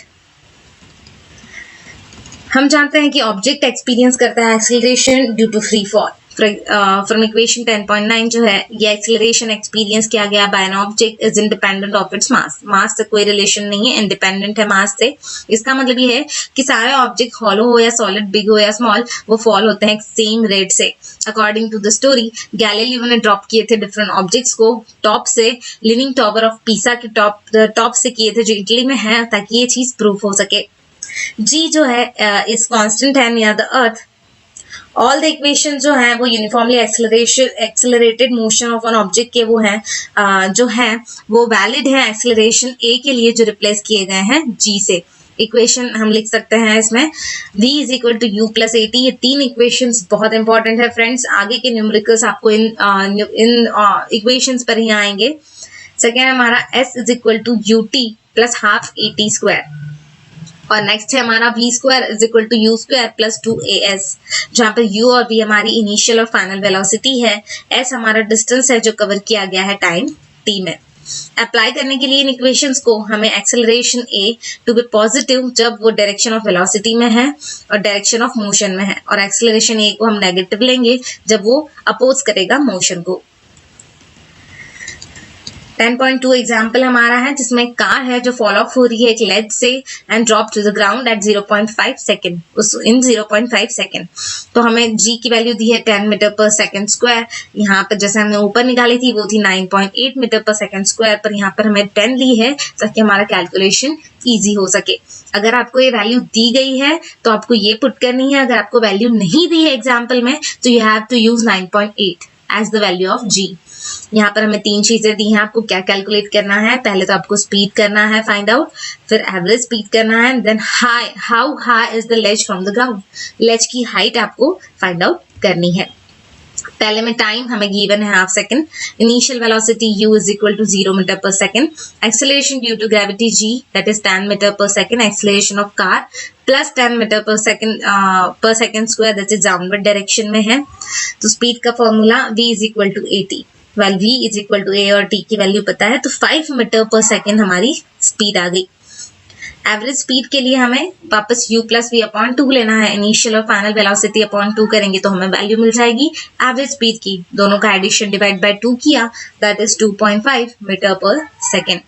हम जानते हैं कि ऑब्जेक्ट एक्सपीरियंस करता है acceleration due to free fall. From equation 10.9 जो है ये एक्सीलरेशन एक्सपीरियंस किया गया by an object is independent of its mass. Mass से कोई रिलेशन नहीं है, इंडिपेंडेंट है मास से। इसका मतलब ये है कि सारे ऑब्जेक्ट हॉलो हो या सॉलिड, बिग हो या स्मॉल, वो फॉल होते हैं सेम रेट से। According to the story, Galileo ने ड्रॉप किए थे डिफरेंट ऑब्जेक्ट्स को टॉप से, लीनिंग टावर ऑफ पीसा के टॉप से किए थे जो इटली में है, ताकि ये चीज प्रूफ हो सके। जी जो है इस कांस्टेंट है near the earth. All the equation जो है वो uniformly accelerated motion of an object के वो हैं जो है वो वैलिड है एक्सेलरेशन ए के लिए जो रिप्लेस किए गए हैं जी से। इक्वेशन हम लिख सकते हैं इसमें v is equal to u plus a t. ये तीन इक्वेशंस बहुत इंपॉर्टेंट है फ्रेंड्स, आगे के न्यूमेरिकल्स आपको इन इक्वेशंस पर ही आएंगे। सेकेंड हमारा s is equal to u t plus half a t square, और नेक्स्ट है हमारा v square is equal to u square plus 2as, जहां पर u और v हमारी इनिशियल और फाइनल वेलोसिटी है, s हमारा डिस्टेंस है जो कवर किया गया है टाइम t में। अप्लाई करने के लिए इन इक्वेशंस को हमें acceleration a to be positive जब वो डायरेक्शन ऑफ वेलोसिटी में है और डायरेक्शन ऑफ मोशन में है, और एक्सेलरेशन a को हम नेगेटिव लेंगे जब वो अपोज करेगा मोशन को। 10.2 एग्जाम्पल हमारा है जिसमें कार है जो फॉल ऑफ हो रही है एक लेज से and drop to the ground at 0.5 second, in 0.5 second. तो हमें g की वैल्यू दी है 10 मीटर पर सेकेंड स्क्वायर। यहाँ पर जैसे हमने ऊपर निकाली थी वो थी 9.8 मीटर पर सेकेंड स्क्वायर, पर यहाँ पर हमें 10 ली है ताकि हमारा कैलकुलेशन ईजी हो सके। अगर आपको ये वैल्यू दी गई है तो आपको ये पुट करनी है, अगर आपको वैल्यू नहीं दी है एग्जाम्पल में तो you have to use 9.8 as the value of g। यहाँ पर हमें तीन चीजें दी हैं, आपको क्या कैलकुलेट करना है। पहले तो आपको स्पीड करना है फाइंड आउट, फिर एवरेज स्पीड करना है, then how high is the ledge from the ground, ledge की हाइट आपको फाइंड आउट करनी है। पहले में टाइम हमें गिवन है half second, initial velocity u is equal to 0 metre per second, acceleration due to gravity g that is 10 metre per second, acceleration of car plus 10 metre per second square that is downward direction में है। तो speed का formula v is equal to at, well v is equal to a और t की value पता है तो 5 metre per second हमारी स्पीड आ गई। एवरेज स्पीड के लिए हमें वापस u प्लस वी अपॉन 2 लेना है, इनिशियल और फाइनल वेलोसिटी अपॉन 2 करेंगे तो हमें वैल्यू मिल जाएगी एवरेज स्पीड की। दोनों का एडिशन डिवाइड बाय 2 किया that is 2.5 metre per second.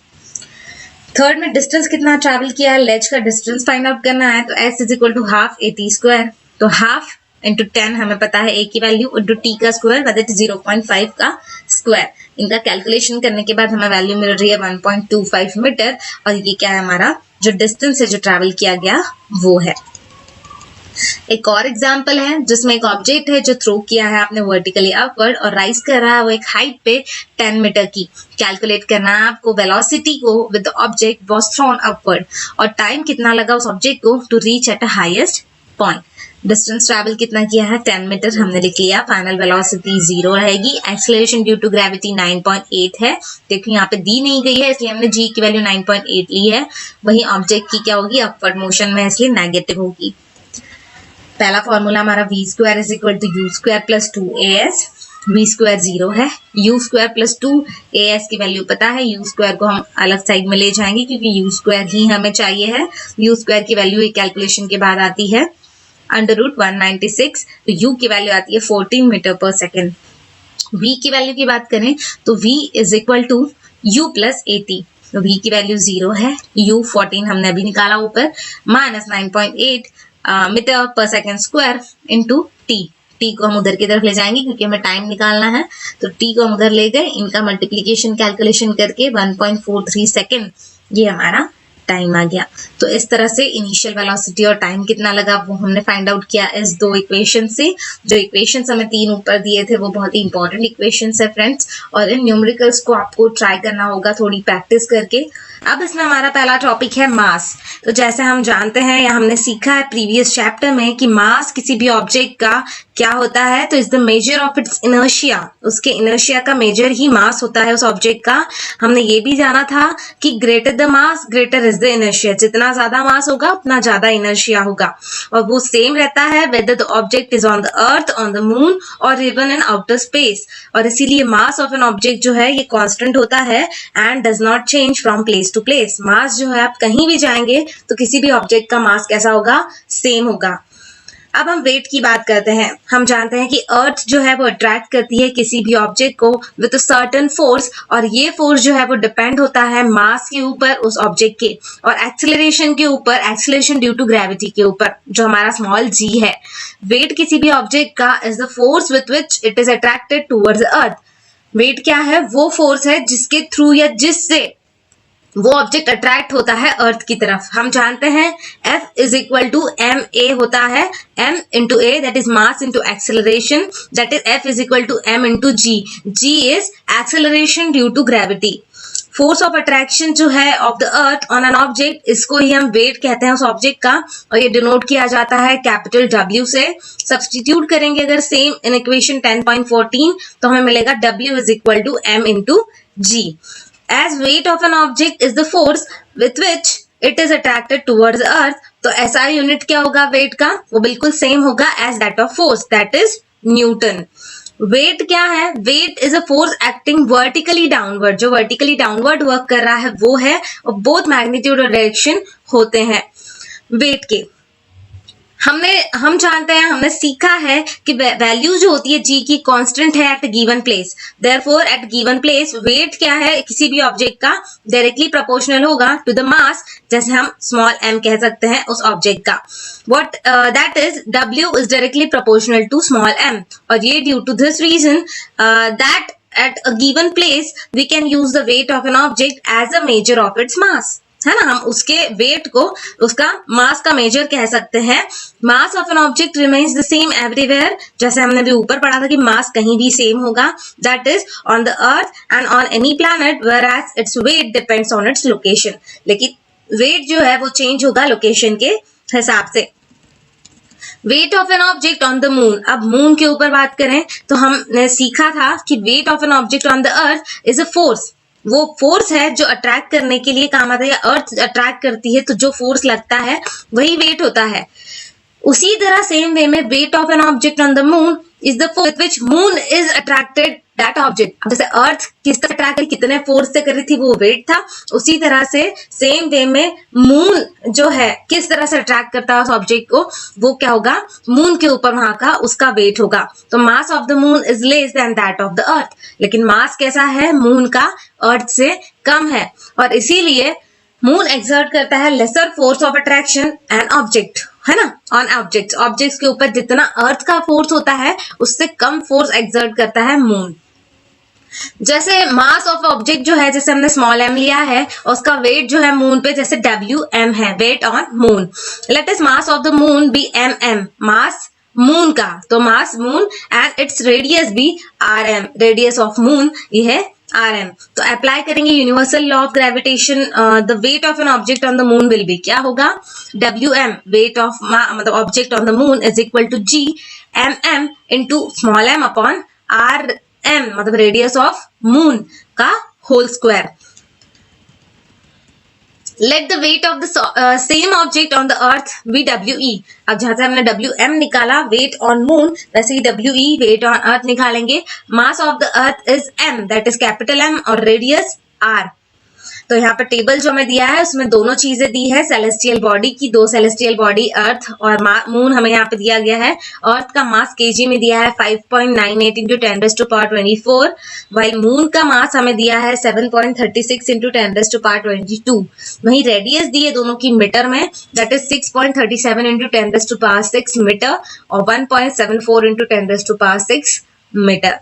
Third में डिस्टेंस कितना ट्रैवल किया है, लेज का डिस्टेंस फाइंड आउट करना है, तो s is equal to half a t square, तो हाफ इंटू 10 हमें पता है a की वैल्यू इंटू t का स्क्वायर दैट इज 0.5 का स्क्वायर। इनका कैलकुलेशन करने के बाद हमें वैल्यू मिल रही है 1.25 मीटर, और ये क्या है हमारा जो डिस्टेंस है जो ट्रैवल किया गया वो है। एक और एग्जांपल है जिसमें एक ऑब्जेक्ट है जो थ्रो किया है आपने वर्टिकली अपवर्ड और राइज कर रहा है वो एक हाइट पे 10 मीटर की। कैलकुलेट करना है आपको वेलोसिटी को with the object was thrown upward, और टाइम कितना लगा उस ऑब्जेक्ट को to reach at a highest point. Distance travel कितना किया है 10 मीटर हमने लिख लिया, फाइनल वेलोसिटी 0 रहेगी, एक्सेलरेशन ड्यू टू ग्रेविटी 9.8 है, देखो यहाँ पे दी नहीं गई है इसलिए हमने g की वैल्यू 9.8 ली है। वही ऑब्जेक्ट की क्या होगी अपवर्ड मोशन में इसलिए नेगेटिव होगी। पहला फॉर्मूला हमारा v square is equal to u square plus 2as, v square 0 है, u स्क्वायर प्लस 2as की वैल्यू पता है, u स्क्वायर को हम अलग साइड में ले जाएंगे क्योंकि u स्क्वायर ही हमें चाहिए है। u स्क्वायर की वैल्यू एक कैलकुलेशन के बाद आती है अंडर रूट 196, तो u की वैल्यू आती है 14 मीटर पर सेकेंड। v की वैल्यू की बात करें तो v is equal to u plus a t, तो v की वैल्यू 0 है, u 14 हमने अभी निकाला ऊपर, minus 9.8 metre per second square into t, t को हम उधर की तरफ ले जाएंगे क्योंकि हमें टाइम निकालना है, तो t को हम उधर ले गए, इनका मल्टीप्लीकेशन कैलकुलेशन करके 1.43 सेकेंड ये हमारा टाइम आ गया। तो इस तरह से इनिशियल वेलोसिटी और टाइम कितना लगा वो हमने फाइंड आउट किया इस दो इक्वेशन से। जो इक्वेशंस हमें 3 ऊपर दिए थे वो बहुत ही इंपॉर्टेंट इक्वेशंस है फ्रेंड्स, और इन न्यूमेरिकल्स को आपको ट्राई करना होगा थोड़ी प्रैक्टिस करके। अब इसमें हमारा पहला टॉपिक है मास। तो जैसे हम जानते हैं या हमने सीखा है प्रीवियस चैप्टर में कि मास किसी भी ऑब्जेक्ट का क्या होता है, तो is the measure of its inertia. उसके इनर्शिया का मेजर ही मास होता है उस ऑब्जेक्ट का। हमने ये भी जाना था कि greater the mass greater is the inertia. जितना ज्यादा मास होगा उतना ज्यादा इनर्शिया होगा, और वो सेम रहता है whether the object is on the earth, on the moon और इवन इन आउटर स्पेस। और इसीलिए मास ऑफ एन ऑब्जेक्ट जो है ये कांस्टेंट होता है and does not change from place to place. Mass जो है आप कहीं भी जाएंगे तो किसी भी ऑब्जेक्ट का मास कैसा होगा, सेम होगा। अब हम वेट की बात करते हैं। हम जानते हैं कि अर्थ जो है वो अट्रैक्ट करती है किसी भी ऑब्जेक्ट को विद अ सर्टेन फोर्स, और ये फोर्स जो है वो डिपेंड होता है मास के ऊपर उस ऑब्जेक्ट के, और एक्सेलरेशन के ऊपर, एक्सेलरेशन ड्यू टू ग्रेविटी के ऊपर, जो हमारा स्मॉल g है। वेट किसी भी ऑब्जेक्ट का is the force with which it is attracted towards earth. Weight क्या है, वो फोर्स है जिसके थ्रू या जिससे वो ऑब्जेक्ट अट्रैक्ट होता है अर्थ की तरफ। हम जानते हैं F is equal to m a होता है, m into a that is mass into acceleration, that is F is equal to m into g. G is acceleration due to gravity. Force of attraction जो है of the earth on an object, इसको ही हम wait कहते हैं उस object का, और ये डिनोट किया जाता है कैपिटल W से। सब्सटीट्यूट करेंगे अगर सेम इन इक्वेशन 10.14 तो हमें मिलेगा W is equal to m into g. As weight of an object is the force with which it is attracted towards the earth, तो SI यूनिट क्या होगा wait का, वो बिल्कुल सेम होगा as that of force, that is newton. Weight क्या है, weight is a force acting vertically downward. जो वर्टिकली डाउनवर्ड वर्क कर रहा है वो है, और बोथ मैग्नीट्यूड और डायरेक्शन होते हैं वेट के। हम जानते हैं, हमने सीखा है कि वैल्यू जो होती है जी की कांस्टेंट है eight given place. Therefore eight given place wait क्या है किसी भी ऑब्जेक्ट का, डायरेक्टली प्रोपोर्शनल होगा टू द मास, जैसे हम स्मॉल m कह सकते हैं उस ऑब्जेक्ट का। What that is W is directly proportional to small m, और ये due to this reason that at a given place we can use the weight of an object as a measure of its mass, है ना। हम उसके wait को उसका मास का major कह सकते हैं। Mass of an object remains the same everywhere, जैसे हमने भी ऊपर पढ़ा था कि मास कहीं भी सेम होगा, that is on the earth and on any planet, whereas its weight depends on its location। लेकिन वेट जो है वो चेंज होगा लोकेशन के हिसाब से। Wait of an object on the moon. अब मून के ऊपर बात करें तो हमने सीखा था कि wait of an object on the earth is a force. वो फोर्स है जो अट्रैक्ट करने के लिए काम आता है, या अर्थ अट्रैक्ट करती है तो जो फोर्स लगता है वही वेट होता है। उसी तरह सेम वे में wait of an object on the moon is the force with which moon is attracted that object. जैसे अर्थ किस तरह अट्रैक्ट करी, कितने फोर्स से कर रही थी, वो वेट था। उसी तरह से सेम वे में मून जो है किस तरह से अट्रैक्ट करता है उस ऑब्जेक्ट को, वो क्या होगा, मून के ऊपर वहां का उसका वेट होगा। तो मास of the moon is less than that of the अर्थ। लेकिन मास कैसा है मून का, अर्थ से कम है, और इसीलिए मून एक्सर्ट करता है lesser force of attraction an object, है ना, ऑन ऑब्जेक्ट्स। ऑब्जेक्ट्स के ऊपर जितना अर्थ का फोर्स होता है उससे कम फोर्स एक्सर्ट करता है मून। जैसे मास ऑफ ऑब्जेक्ट जो है, जैसे हमने स्मॉल m लिया है, उसका वेट जो है मून पे जैसे WM है, weight on moon. Let us mass of the moon be mm, mass moon का, तो mass moon and its radius भी RM, रेडियस ऑफ मून ये है RM। तो अप्लाई करेंगे universal law of gravitation, the weight of an object on the moon will be क्या होगा, WM weight of मतलब object on the moon is equal to G mm into small m upon RM, मतलब radius of moon का whole square. Let the weight of the same object on the earth be WE। अब जहां से हमने WM निकाला wait on moon, वैसे ही WE wait on अर्थ निकालेंगे। मास of the earth is M, that is capital M, और radius R। तो यहाँ पर टेबल जो हमें दिया है उसमें दोनों चीजें दी है सेलेस्टियल बॉडी की, दो सेलेस्टियल बॉडी अर्थ और मून हमें यहाँ पे दिया गया है। अर्थ का मास केजी में दिया है 5.98 इंटू 10⁻²4, वाइल मून का मास हमें दिया है 7.36 इंटू 10⁻22। वहीं रेडियस दी है दोनों की मीटर में, दैट इज 6.37 इंटू 10⁻6 मीटर और 1.74 इंटू 10⁻6 मीटर।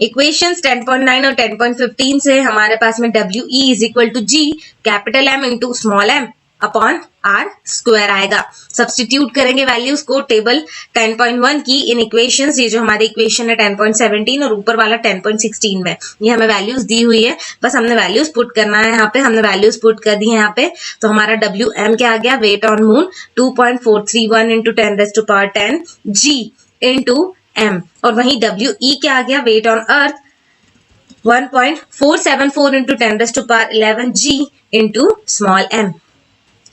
इक्वेशंस 10.9 और 10.15 से हमारे पास में WE is equal to G capital M into small m upon r square आएगा। सब्स्टिट्यूट करेंगे वैल्यूज को टेबल 10.1 की इन इक्वेशंस, ये जो हमारी इक्वेशन है 10.17 और ऊपर वाला 10.16 में, ये हमें वैल्यूज दी हुई है, बस हमने वैल्यूज पुट करना है। यहाँ पे हमने वैल्यूज पुट कर दी है यहाँ पे, तो हमारा WM क्या आ गया, weight on moon 2.431 into 10⁻10 G into M, और वहीं WE क्या आ गया, weight on earth 1.474 into 10⁻11 G into small m।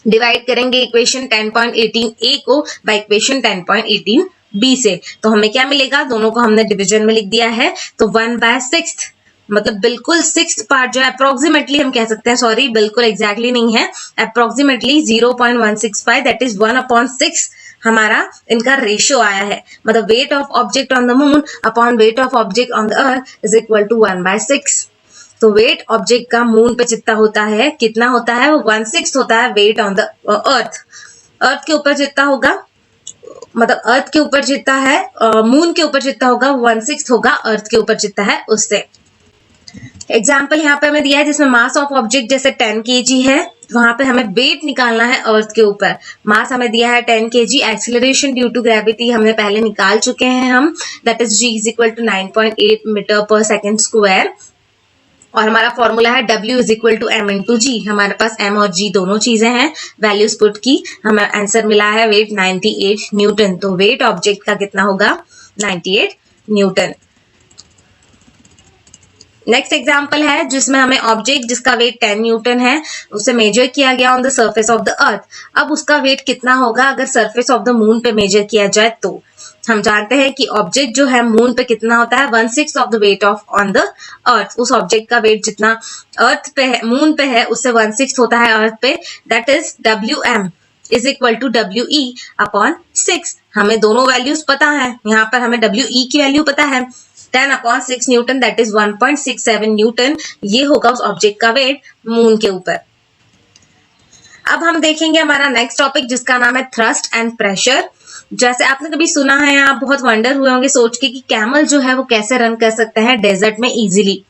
Divide करेंगे इक्वेशन 10.18 A को बाय इक्वेशन 10.18 B से, तो हमें क्या मिलेगा, दोनों को हमने डिवीजन में लिख दिया है, तो 1/6 मतलब बिल्कुल 6th पार्ट जो है अप्रोक्सीमेटली हम कह सकते हैं, सॉरी बिल्कुल एग्जैक्टली नहीं है, अप्रोक्सीमेटली 0.165 दैट इज 1/6 हमारा इनका रेशियो आया है। मतलब weight of object on the moon upon weight of object on the earth is equal to 1/6। तो वेट ऑब्जेक्ट का मून पे जितना होता है, कितना होता है, वो 1/6 होता है वेट ऑन द अर्थ। अर्थ के ऊपर जितना होगा, मतलब अर्थ के ऊपर जितना है, मून के ऊपर जितना होगा 1/6 होगा अर्थ के ऊपर जितना है उससे। एग्जाम्पल यहाँ पे हमें दिया है जिसमें मास ऑफ ऑब्जेक्ट जैसे 10 kg है, वहां पे हमें वेट निकालना है अर्थ के ऊपर। मास हमें दिया है 10 kg, acceleration due to gravity हमने पहले निकाल चुके हैं हम, that is G is equal to 9.8 metre per second square, और हमारा फॉर्मूला है W is equal to M into G। हमारे पास M और G दोनों चीजें हैं, वैल्यूज पुट की, हमें आंसर मिला है वेट 98 न्यूटन। तो वेट ऑब्जेक्ट का कितना होगा, 98 न्यूटन। नेक्स्ट एग्जाम्पल है जिसमें हमें ऑब्जेक्ट जिसका वेट 10 न्यूटन है उसे मेजर किया गया on the surface of the अर्थ। अब उसका वेट कितना होगा अगर सरफेस ऑफ द मून पे मेजर किया जाए, तो हम जानते हैं कि ऑब्जेक्ट जो है मून पे कितना होता है, 1/6 of the weight of on the अर्थ। उस ऑब्जेक्ट का वेट जितना अर्थ पे है, मून पे है, उससे 1/6 होता है अर्थ पे, that is WM is equal to WE upon 6। हमें दोनों वैल्यूज पता है, यहाँ पर हमें WE की वैल्यू पता है 10/6 न्यूटन दैट इज 1.67 न्यूटन, ये होगा उस ऑब्जेक्ट का वेट मून के ऊपर। अब हम देखेंगे हमारा नेक्स्ट टॉपिक जिसका नाम है थ्रस्ट एंड प्रेशर। जैसे आपने कभी सुना है, आप बहुत वंडर हुए होंगे सोच के कि कैमल जो है वो कैसे रन कर सकते हैं डेजर्ट में इजीली।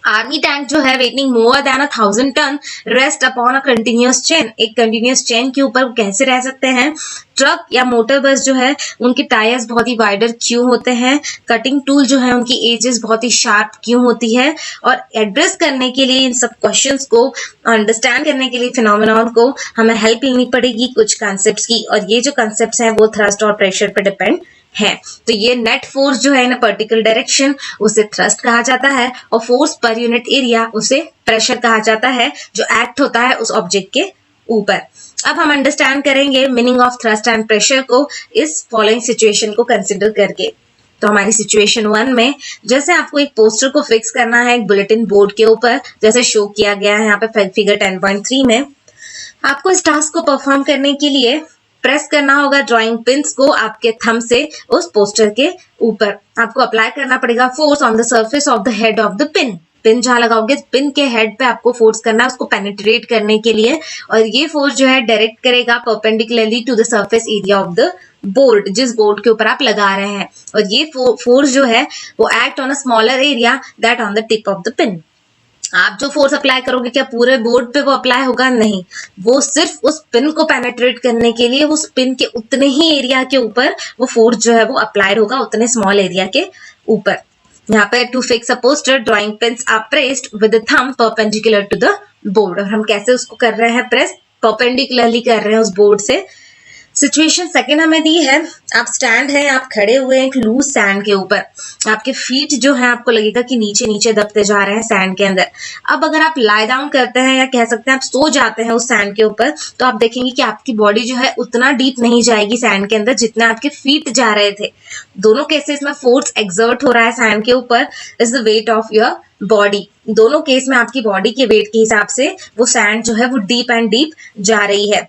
आर्मी टैंक जो है weighing more than 1000 tonne rest upon a continuous chain, एक कंटिन्यूअस चेन के ऊपर कैसे रह सकते हैं। ट्रक या मोटर बस जो है उनके टायर्स बहुत ही वाइडर क्यों होते हैं, कटिंग टूल जो है उनकी एजेस बहुत ही शार्प क्यों होती है, और एड्रेस करने के लिए इन सब क्वेश्चंस को अंडरस्टैंड करने के लिए फिनोमेनॉन को हमें हेल्प लेनी पड़ेगी कुछ कॉन्सेप्ट्स की, और ये जो कॉन्सेप्ट्स हैं वो थ्रस्ट और प्रेशर पर डिपेंड है। तो ये नेट फोर्स जो है इन पर्टिकुलर डायरेक्शन उसे थ्रस्ट कहा जाता है, और फोर्स पर यूनिट एरिया उसे प्रेशर कहा जाता है जो एक्ट होता है उस ऑब्जेक्ट के ऊपर। अब हम अंडरस्टैंड करेंगे meaning of thrust and pressure को इस फॉलोइंग सिचुएशन को कंसिडर करके। तो हमारी सिचुएशन 1 में जैसे आपको एक पोस्टर को फिक्स करना है एक बुलेटिन बोर्ड के ऊपर, जैसे शो किया गया है यहाँ पे फिगर 10.3 में, आपको इस टास्क को परफॉर्म करने के लिए प्रेस करना होगा ड्राइंग पिन्स को आपके थंब से उस पोस्टर के ऊपर। आपको अप्लाई करना पड़ेगा force on the surface of the head of the pin. Pin जहां लगाओगे पिन के हेड पे आपको फोर्स करना है उसको पेनिट्रेट करने के लिए, और ये फोर्स जो है डायरेक्ट करेगा perpendicularly to the surface area of the board, जिस बोर्ड के ऊपर आप लगा रहे हैं, और ये फोर्स जो है वो act on a smaller area that on the tip of the pin. आप जो फोर्स अप्लाई करोगे क्या पूरे बोर्ड पे वो अप्लाई होगा, नहीं, वो सिर्फ उस पिन को पेनेट्रेट करने के लिए उस पिन के उतने ही एरिया के ऊपर वो फोर्स जो है वो अप्लाइड होगा, उतने स्मॉल एरिया के ऊपर। यहाँ पे to fix a poster drawing pins are pressed with the thumb perpendicular to the board, और हम कैसे उसको कर रहे हैं, प्रेस परपेंडिकुलरली कर रहे हैं उस बोर्ड से। सिचुएशन सेकंड हमें दी है, आप स्टैंड है, आप खड़े हुए हैं एक लूज सैंड के ऊपर, आपके फीट जो है आपको लगेगा कि नीचे नीचे दबते जा रहे हैं सैंड के अंदर। अब अगर आप लाई डाउन करते हैं या कह सकते हैं आप सो जाते हैं उस सैंड के ऊपर, तो आप देखेंगे कि आपकी बॉडी जो है उतना डीप नहीं जाएगी सैंड के अंदर जितना आपके फीट जा रहे थे। दोनों केसेस में फोर्स एक्सर्ट हो रहा है सैंड के ऊपर is the weight of your body. दोनों केस में आपकी बॉडी के वेट के हिसाब से वो सैंड जो है वो डीप एंड डीप जा रही है।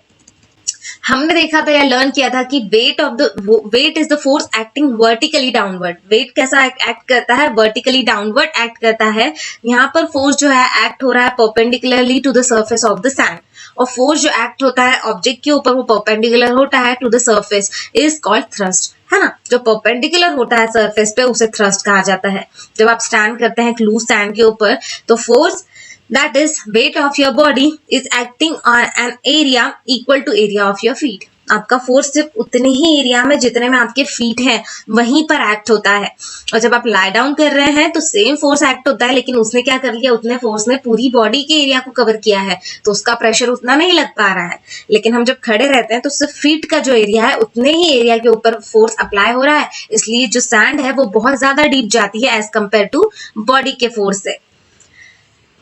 हमने देखा था या लर्न किया था कि weight is the force acting vertically downward. Weight कैसा एक्ट करता है, वर्टिकली डाउनवर्ड एक्ट करता है। यहाँ पर फोर्स जो है एक्ट हो रहा है perpendicularly to the surface of the sand, और फोर्स जो एक्ट होता है ऑब्जेक्ट के ऊपर वो परपेंडिकुलर होता है to the surface is called thrust, है ना। जो परपेंडिकुलर होता है सरफेस पे उसे थ्रस्ट कहा जाता है। जब आप स्टैंड करते हैं लूज सैंड के ऊपर तो force That is, weight of your body is acting on an area equal to area of your feet. आपका फोर्स सिर्फ उतने ही एरिया में जितने में आपके फीट हैं वहीं पर एक्ट होता है। और जब आप लाई डाउन कर रहे हैं तो सेम फोर्स एक्ट होता है, लेकिन उसने क्या कर लिया, उतने फोर्स ने पूरी बॉडी के एरिया को कवर किया है, तो उसका प्रेशर उतना नहीं लग पा रहा है। लेकिन हम जब खड़े रहते हैं तो सिर्फ फीट का जो एरिया है उतने ही एरिया के ऊपर फोर्स अप्लाई हो रहा है, इसलिए जो सैंड है वो बहुत ज्यादा डीप जाती है एज कम्पेयर टू बॉडी के फोर्स से।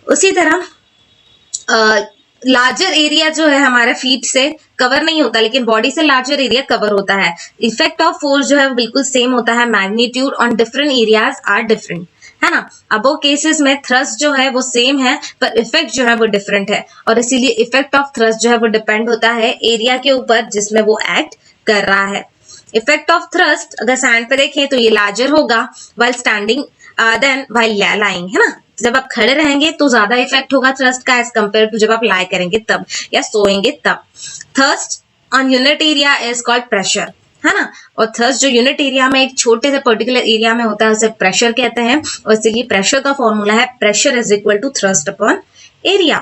उसी तरह लार्जर एरिया जो है हमारे फीट से कवर नहीं होता, लेकिन बॉडी से लार्जर एरिया कवर होता है। इफेक्ट ऑफ फोर्स जो है वो बिल्कुल सेम होता है, magnitude on different areas are different, है ना। अबो केसेस में थ्रस्ट जो है वो सेम है पर इफेक्ट जो है वो डिफरेंट है, और इसीलिए इफेक्ट ऑफ थ्रस्ट जो है वो डिपेंड होता है एरिया के ऊपर जिसमें वो एक्ट कर रहा है। इफेक्ट ऑफ थ्रस्ट अगर सैंड पे देखें तो ये लार्जर होगा while standing than while lying, है ना। जब आप खड़े रहेंगे तो ज्यादा इफेक्ट होगा थ्रस्ट का एज कम्पेयर टू जब आप लाई करेंगे तब, या सोएंगे तब। Thrust on unit area is called pressure, है ना। और थ्रस्ट जो यूनिट एरिया में एक छोटे से पर्टिकुलर एरिया में होता है उसे प्रेशर कहते हैं, और इसीलिए प्रेशर का फॉर्मूला है pressure is equal to thrust upon area.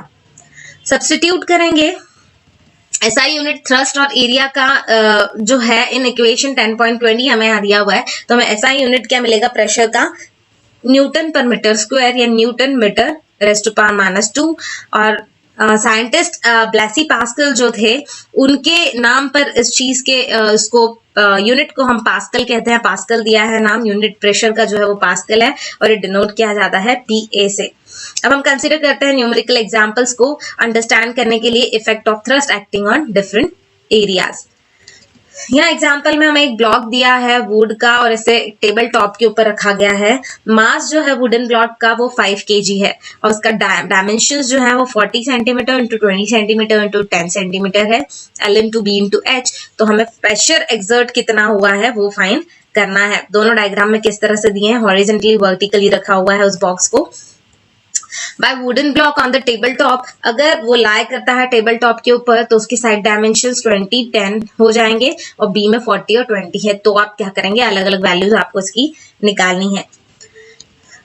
Substitute करेंगे एसआई यूनिट थ्रस्ट और एरिया का जो है इन इक्वेशन 10.20 हमें यहाँ दिया हुआ है, तो हमें एसआई यूनिट क्या मिलेगा प्रेशर का, न्यूटन पर मीटर स्क्वायर या newton metre raised to power -2। और साइंटिस्ट ब्लेसी पास्कल जो थे उनके नाम पर इस चीज के इसको यूनिट को हम पास्कल कहते हैं, पास्कल दिया है नाम, यूनिट प्रेशर का जो है वो पास्कल है और ये डिनोट किया जाता है पीए से। अब हम कंसीडर करते हैं न्यूमेरिकल एग्जांपल्स को अंडरस्टैंड करने के लिए effect of thrust acting on different areas. यहाँ एग्जाम्पल में हमें एक ब्लॉक दिया है वुड का और इसे टेबल टॉप के ऊपर रखा गया है। मास जो है वुडन ब्लॉक का वो 5 kg है और उसका डायमेंशंस जो है वो 40 centimetre into 20 centimetre into 10 centimetre है, L into B into H. तो हमें प्रेशर एक्सर्ट कितना हुआ है वो फाइंड करना है। दोनों डायग्राम में किस तरह से दिए हैं, हॉरिजॉन्टली वर्टिकली रखा हुआ है उस बॉक्स को। By wooden block on the table top, अगर वो लाई करता है टेबल टॉप के ऊपर तो उसकी साइड डायमेंशंस 20 10 हो जाएंगे और बी में 40 और 20 है, तो आप क्या करेंगे अलग अलग वैल्यूज आपको इसकी निकालनी है।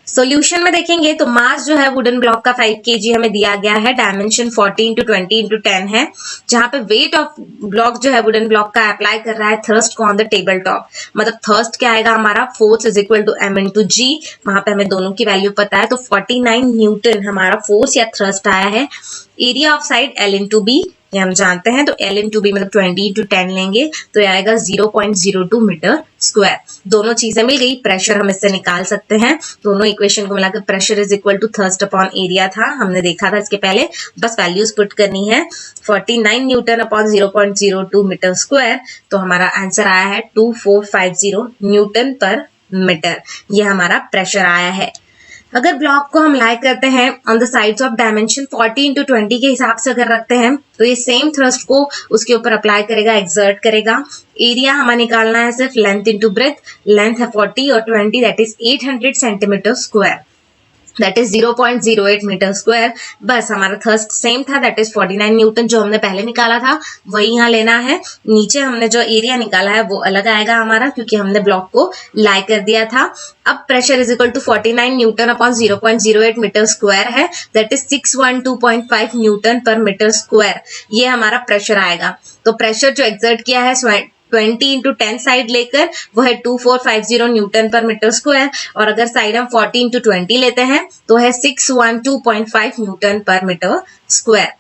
सॉल्यूशन में देखेंगे तो मास जो है वुडन ब्लॉक का 5 kg हमें दिया गया है, डायमेंशन 40 इंटू 20 इंटू 10 है, जहां पे वेट ऑफ ब्लॉक जो है वुडन ब्लॉक का अप्लाई कर रहा है थ्रस्ट को ऑन द टेबल टॉप। मतलब थ्रस्ट क्या आएगा हमारा, force is equal to m into G, वहां पे हमें दोनों की वैल्यू पता है, तो 49 न्यूटन हमारा फोर्स या थ्रस्ट आया है। Area of side L into B, ये हम जानते हैं, तो L इंटू बी मतलब 20 इंटू 10 लेंगे तो ये आएगा 0.02 मीटर स्क्वायर। दोनों चीजें मिल गई, प्रेशर हम इससे निकाल सकते हैं। दोनों इक्वेशन को मिलाकर pressure is equal to thrust upon area था, हमने देखा था इसके पहले, बस वैल्यूज पुट करनी है। 49 न्यूटन अपॉन 0.02 मीटर स्क्वायर, तो हमारा आंसर आया है 2450 न्यूटन पर मीटर, ये हमारा प्रेशर आया है। अगर ब्लॉक को हम लाई करते हैं on the sides of dimension 40 into 20 के हिसाब से अगर रखते हैं तो ये सेम थ्रस्ट को उसके ऊपर अप्लाई करेगा, एक्सर्ट करेगा। एरिया हमें निकालना है सिर्फ लेंथ इंटू ब्रेथ, लेंथ है 40 और 20 that is 800 centimetre square, that is 0.08 metre square. बस हमारा थ्रस्ट सेम था, दैट इज 49 न्यूटन जो हमने पहले निकाला था वही यहाँ लेना है। नीचे हमने जो एरिया निकाला है वो अलग आएगा हमारा, क्योंकि हमने ब्लॉक को लाई कर दिया था। अब pressure is equal to 49 newton upon 0.08 metre square है, that is 612.5 newton per metre square, ये हमारा प्रेशर आएगा। तो प्रेशर जो एक्सर्ट किया है 20 इंटू 10 साइड लेकर वो है 2450 न्यूटन पर मीटर स्क्वायर, और अगर साइड हम 40 इंटू 20 लेते हैं तो है 612.5 न्यूटन पर मीटर स्क्वायर।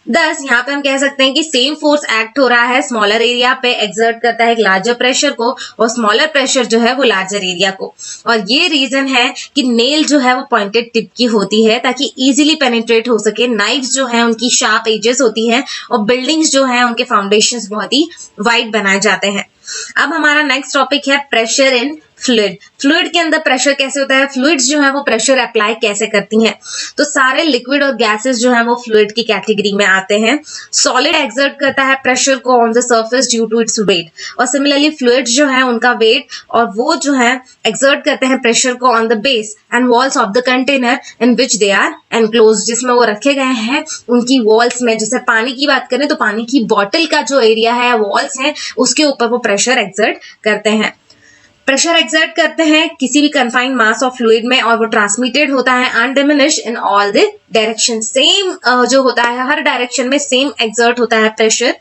दस यहाँ पे हम कह सकते हैं कि सेम फोर्स एक्ट हो रहा है, स्मॉलर एरिया पे एक्सर्ट करता है एक लार्जर प्रेशर को और स्मॉलर प्रेशर जो है वो लार्जर एरिया को। और ये रीजन है कि नेल जो है वो पॉइंटेड टिप की होती है ताकि इजीली पेनिट्रेट हो सके। नाइफ्स जो है उनकी शार्प एजेस होती है और बिल्डिंग्स जो है उनके फाउंडेशंस बहुत ही वाइड बनाए जाते हैं। अब हमारा नेक्स्ट टॉपिक है प्रेशर इन फ्लूइड। फ्लूइड के अंदर प्रेशर कैसे होता है, फ्लूइड्स जो है वो प्रेशर अप्लाई कैसे करती हैं। तो सारे लिक्विड और गैसेस जो है वो फ्लूइड की कैटेगरी में आते हैं। सॉलिड एक्सर्ट करता है प्रेशर को on the surface due to its weight, और सिमिलरली फ्लूइड्स जो है उनका वेट और वो जो है एक्सर्ट करते हैं प्रेशर को on the base and walls of the container in which they are enclose, जिसमें वो रखे गए हैं उनकी वॉल्स में। जैसे पानी की बात करें तो पानी की बॉटल का जो एरिया है, वॉल्स हैं, उसके ऊपर वो प्रेशर एक्सर्ट करते हैं। प्रेशर एक्सर्ट करते हैं किसी भी कन्फाइंड मास ऑफ फ्लूइड में और वो ट्रांसमिटेड होता है undiminished in all the direction. Same जो होता है हर डायरेक्शन में सेम एक्सर्ट होता है प्रेशर।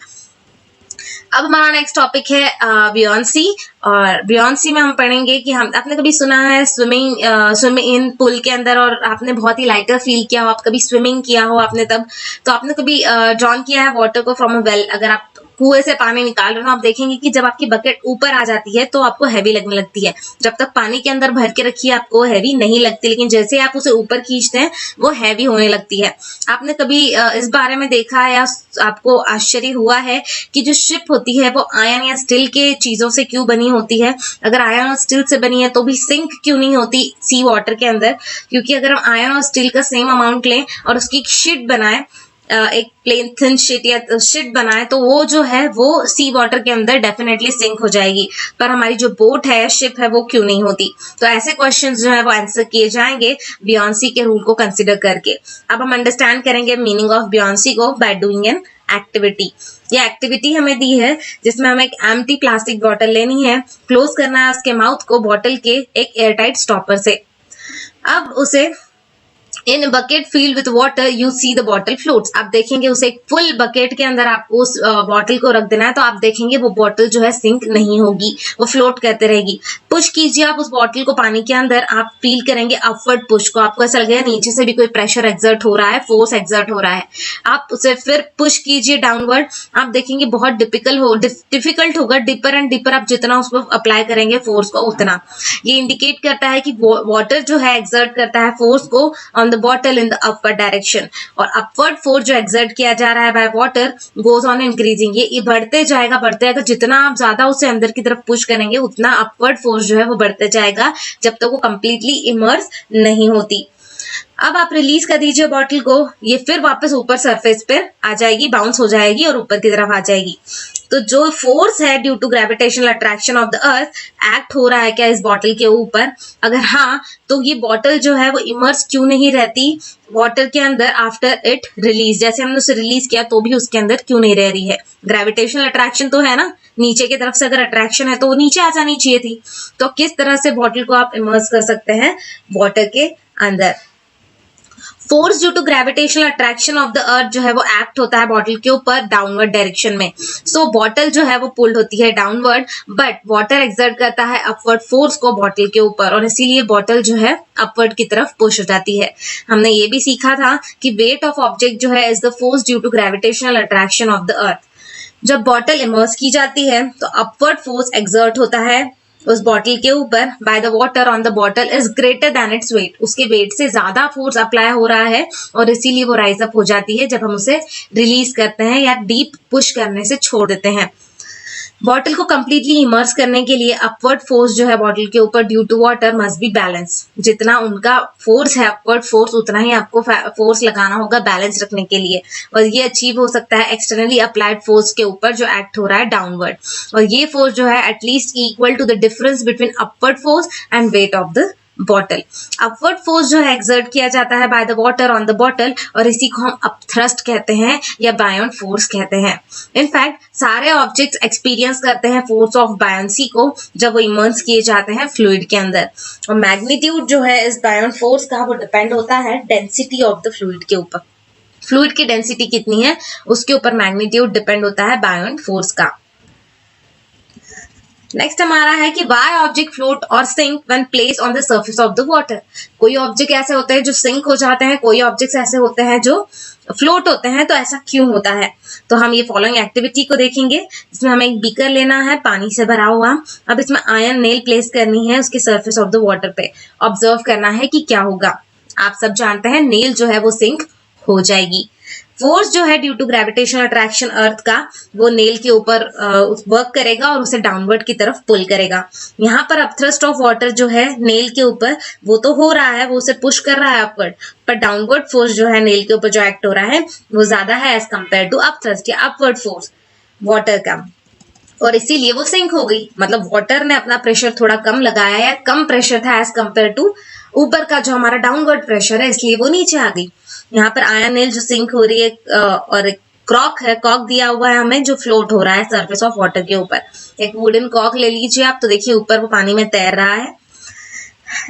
अब हमारा नेक्स्ट टॉपिक है बियॉन्सी, और बियॉन्सी में हम पढ़ेंगे कि हम आपने कभी सुना है स्विमिंग इन पूल के अंदर, और आपने बहुत ही लाइटर फील किया हो, आप कभी स्विमिंग किया हो आपने तब, तो आपने कभी ड्रॉन किया है वाटर को फ्रॉम अ वेल। अगर आप कुएं से पानी निकाल रहे हो, आप देखेंगे कि जब आपकी बकेट ऊपर आ जाती है तो आपको हैवी लगने लगती है। जब तक पानी के अंदर भर के रखिए आपको हैवी नहीं लगती, लेकिन जैसे आप उसे ऊपर खींचते हैं वो हैवी होने लगती है। आपने कभी इस बारे में देखा है या आपको आश्चर्य हुआ है कि जो शिप होती है वो आयन या स्टील के चीजों से क्यों बनी होती है? अगर आयन और स्टील से बनी है तो भी सिंक क्यों नहीं होती सी वाटर के अंदर? क्योंकि अगर हम आयन और स्टील का सेम अमाउंट लें और उसकी एक शीट बनाए, एक प्लेन थिन शीट या शीट बनाए, तो वो जो है वो सी वाटर के अंदर डेफिनेटली सिंक हो जाएगी। पर हमारी जो बोट है, शिप है, वो क्यों नहीं होती? तो ऐसे क्वेश्चंस जो है वो आंसर किए जाएंगे बियॉन्सी के रूल को कंसिडर करके। अब हम अंडरस्टैंड करेंगे मीनिंग ऑफ बियॉन्सी को बाय डूइंग एन एक्टिविटी। ये एक्टिविटी हमें दी है जिसमें हमें एक एम्प्टी प्लास्टिक बॉटल लेनी है, क्लोज करना है उसके माउथ को बॉटल के एक एयरटाइट स्टॉपर से। अब उसे in bucket filled with water you see the bottle floats. आप देखेंगे उसे एक फुल बकेट के अंदर आपको उस बॉटल को रख देना है, तो आप देखेंगे वो बॉटल जो है सिंक नहीं होगी, वो फ्लोट करते रहेगी। पुश कीजिए आप उस बॉटल को पानी के अंदर, आप फील करेंगे अपवर्ड पुश को, आपको ऐसा लगेगा नीचे से भी कोई प्रेशर एक्सर्ट हो रहा है, फोर्स एक्सर्ट हो रहा है। आप उसे फिर पुश कीजिए डाउनवर्ड, आप देखेंगे बहुत डिफिकल्ट होगा, डिपर एंड डिपर आप जितना उसको अप्लाई करेंगे फोर्स को उतना। ये इंडिकेट करता है कि वाटर जो है एक्सर्ट करता है फोर्स को on bottle in the upward direction, और अपवर्ड फोर्स जो एक्सर्ट किया जा रहा है by water goes on increasing. ये बढ़ते जाएगा, जितना आप ज्यादा उसे अंदर की तरफ पुश करेंगे उतना अपवर्ड फोर्स जो है वो बढ़ते जाएगा जब तक वो कंप्लीटली इमर्स नहीं होती। अब आप रिलीज कर दीजिए बॉटल को, ये फिर वापस ऊपर सरफेस पर आ जाएगी, बाउंस हो जाएगी और ऊपर की तरफ आ जाएगी। तो जो फोर्स है due to gravitational attraction of the earth act हो रहा है क्या इस बॉटल के ऊपर? अगर हाँ, तो ये बॉटल जो है वो इमर्स क्यों नहीं रहती वाटर के अंदर आफ्टर इट रिलीज? जैसे हमने उसे रिलीज किया तो भी उसके अंदर क्यों नहीं रह रही है? ग्रेविटेशनल अट्रैक्शन तो है ना, नीचे की तरफ से अगर अट्रैक्शन है तो वो नीचे आ जानी चाहिए थी। तो किस तरह से बॉटल को आप इमर्स कर सकते हैं वाटर के अंदर? Force due to gravitational attraction of the earth जो है वो एक्ट होता है बॉटल के ऊपर डाउनवर्ड डायरेक्शन में। सो बॉटल जो है वो पुल्ड होती है डाउनवर्ड, बट वाटर एक्सर्ट करता है अपवर्ड फोर्स को बॉटल के ऊपर, और इसीलिए बॉटल जो है अपवर्ड की तरफ पुश हो जाती है। हमने ये भी सीखा था कि वेट ऑफ ऑब्जेक्ट जो है is the force due to gravitational attraction of the earth. जब बॉटल इमर्स की जाती है तो अपवर्ड फोर्स एक्सर्ट होता है उस बॉटल के ऊपर bye the water on the bottle is greater than its weight. उसके वेट से ज्यादा फोर्स अप्लाई हो रहा है और इसीलिए वो राइज अप हो जाती है जब हम उसे रिलीज करते हैं या डीप पुश करने से छोड़ देते हैं। बॉटल को कंप्लीटली इमर्स करने के लिए अपवर्ड फोर्स जो है बॉटल के ऊपर due to water must be balance. जितना उनका फोर्स है अपवर्ड फोर्स, उतना ही आपको फोर्स लगाना होगा बैलेंस रखने के लिए, और ये अचीव हो सकता है एक्सटर्नली अप्लाइड फोर्स के ऊपर जो एक्ट हो रहा है डाउनवर्ड, और ये फोर्स जो है at least equal to the difference between upward force and weight of the bottle. Upward force जो है एक्सर्ट किया जाता है by the water on the bottle, और इसी को हम अपथ्रस्ट कहते हैं या बायोन फोर्स कहते हैं। इनफैक्ट सारे ऑब्जेक्ट्स एक्सपीरियंस करते हैं फोर्स ऑफ बायोन्सी को जब वो इमर्स किए जाते हैं फ्लूइड के अंदर, और मैग्नीट्यूड जो है इस बायोन फोर्स का वो डिपेंड होता है डेंसिटी ऑफ द फ्लूइड के ऊपर। फ्लूइड की डेंसिटी कितनी है उसके ऊपर मैग्नीट्यूड डिपेंड होता है बायोन फोर्स का। नेक्स्ट हमारा है कि वाई ऑब्जेक्ट फ्लोट और sink when place on the surface of the water. कोई ऑब्जेक्ट ऐसे होते हैं जो सिंक हो जाते हैं, कोई ऑब्जेक्ट्स ऐसे होते हैं जो फ्लोट होते हैं। तो ऐसा क्यों होता है? तो हम ये फॉलोइंग एक्टिविटी को देखेंगे, जिसमें हमें एक बीकर लेना है पानी से भरा हुआ। अब इसमें आयरन नेल प्लेस करनी है उसके सर्फेस ऑफ द वाटर पे। ऑब्जर्व करना है कि क्या होगा। आप सब जानते हैं नेल जो है वो सिंक हो जाएगी। फोर्स जो है ड्यू टू ग्रेविटेशनल अट्रैक्शन अर्थ का, वो नेल के ऊपर वर्क करेगा और उसे डाउनवर्ड की तरफ पुल करेगा। यहाँ पर अपथ्रस्ट ऑफ वाटर जो है नेल के ऊपर वो तो हो रहा है, वो उसे पुश कर रहा है अपवर्ड, पर डाउनवर्ड फोर्स जो है नेल के ऊपर जो एक्ट हो रहा है वो ज्यादा है एज कम्पेयर टू अपथ्रस्ट या अपवर्ड फोर्स वाटर का, और इसीलिए वो सिंक हो गई। मतलब वाटर ने अपना प्रेशर थोड़ा कम लगाया या कम प्रेशर था एज कम्पेयर टू ऊपर का जो हमारा डाउनवर्ड प्रेशर है, इसलिए वो नीचे आ गई। यहाँ पर आयरन नेल जो सिंक हो रही है और कॉक है, कॉक दिया हुआ है हमें जो फ्लोट हो रहा है सरफेस ऑफ वाटर के ऊपर। एक वुडन कॉक ले लीजिए आप, तो देखिए ऊपर वो पानी में तैर रहा है।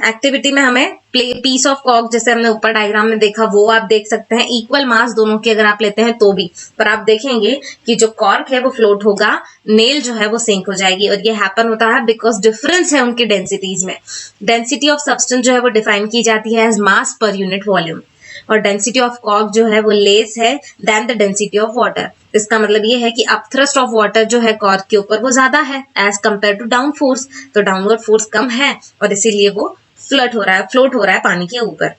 एक्टिविटी में हमें पीस ऑफ कॉक, जैसे हमने ऊपर डायग्राम में देखा, वो आप देख सकते हैं। इक्वल मास दोनों की अगर आप लेते हैं तो भी, पर आप देखेंगे कि जो कॉर्क है वो फ्लोट होगा, नेल जो है वो सिंक हो जाएगी। और ये हैपन होता है बिकॉज डिफरेंस है उनकी डेंसिटीज में। डेंसिटी ऑफ सब्सटेंस जो है वो डिफाइन की जाती है as mass per unit volume, और डेंसिटी ऑफ कॉर्क जो है वो लेस है than the density of water. इसका मतलब ये है कि अपथ्रस्ट ऑफ वाटर जो है कॉर्क के ऊपर वो ज्यादा है as compare to down force, तो डाउनवर्ड फोर्स कम है और इसीलिए वो फ्लोट हो रहा है पानी के ऊपर।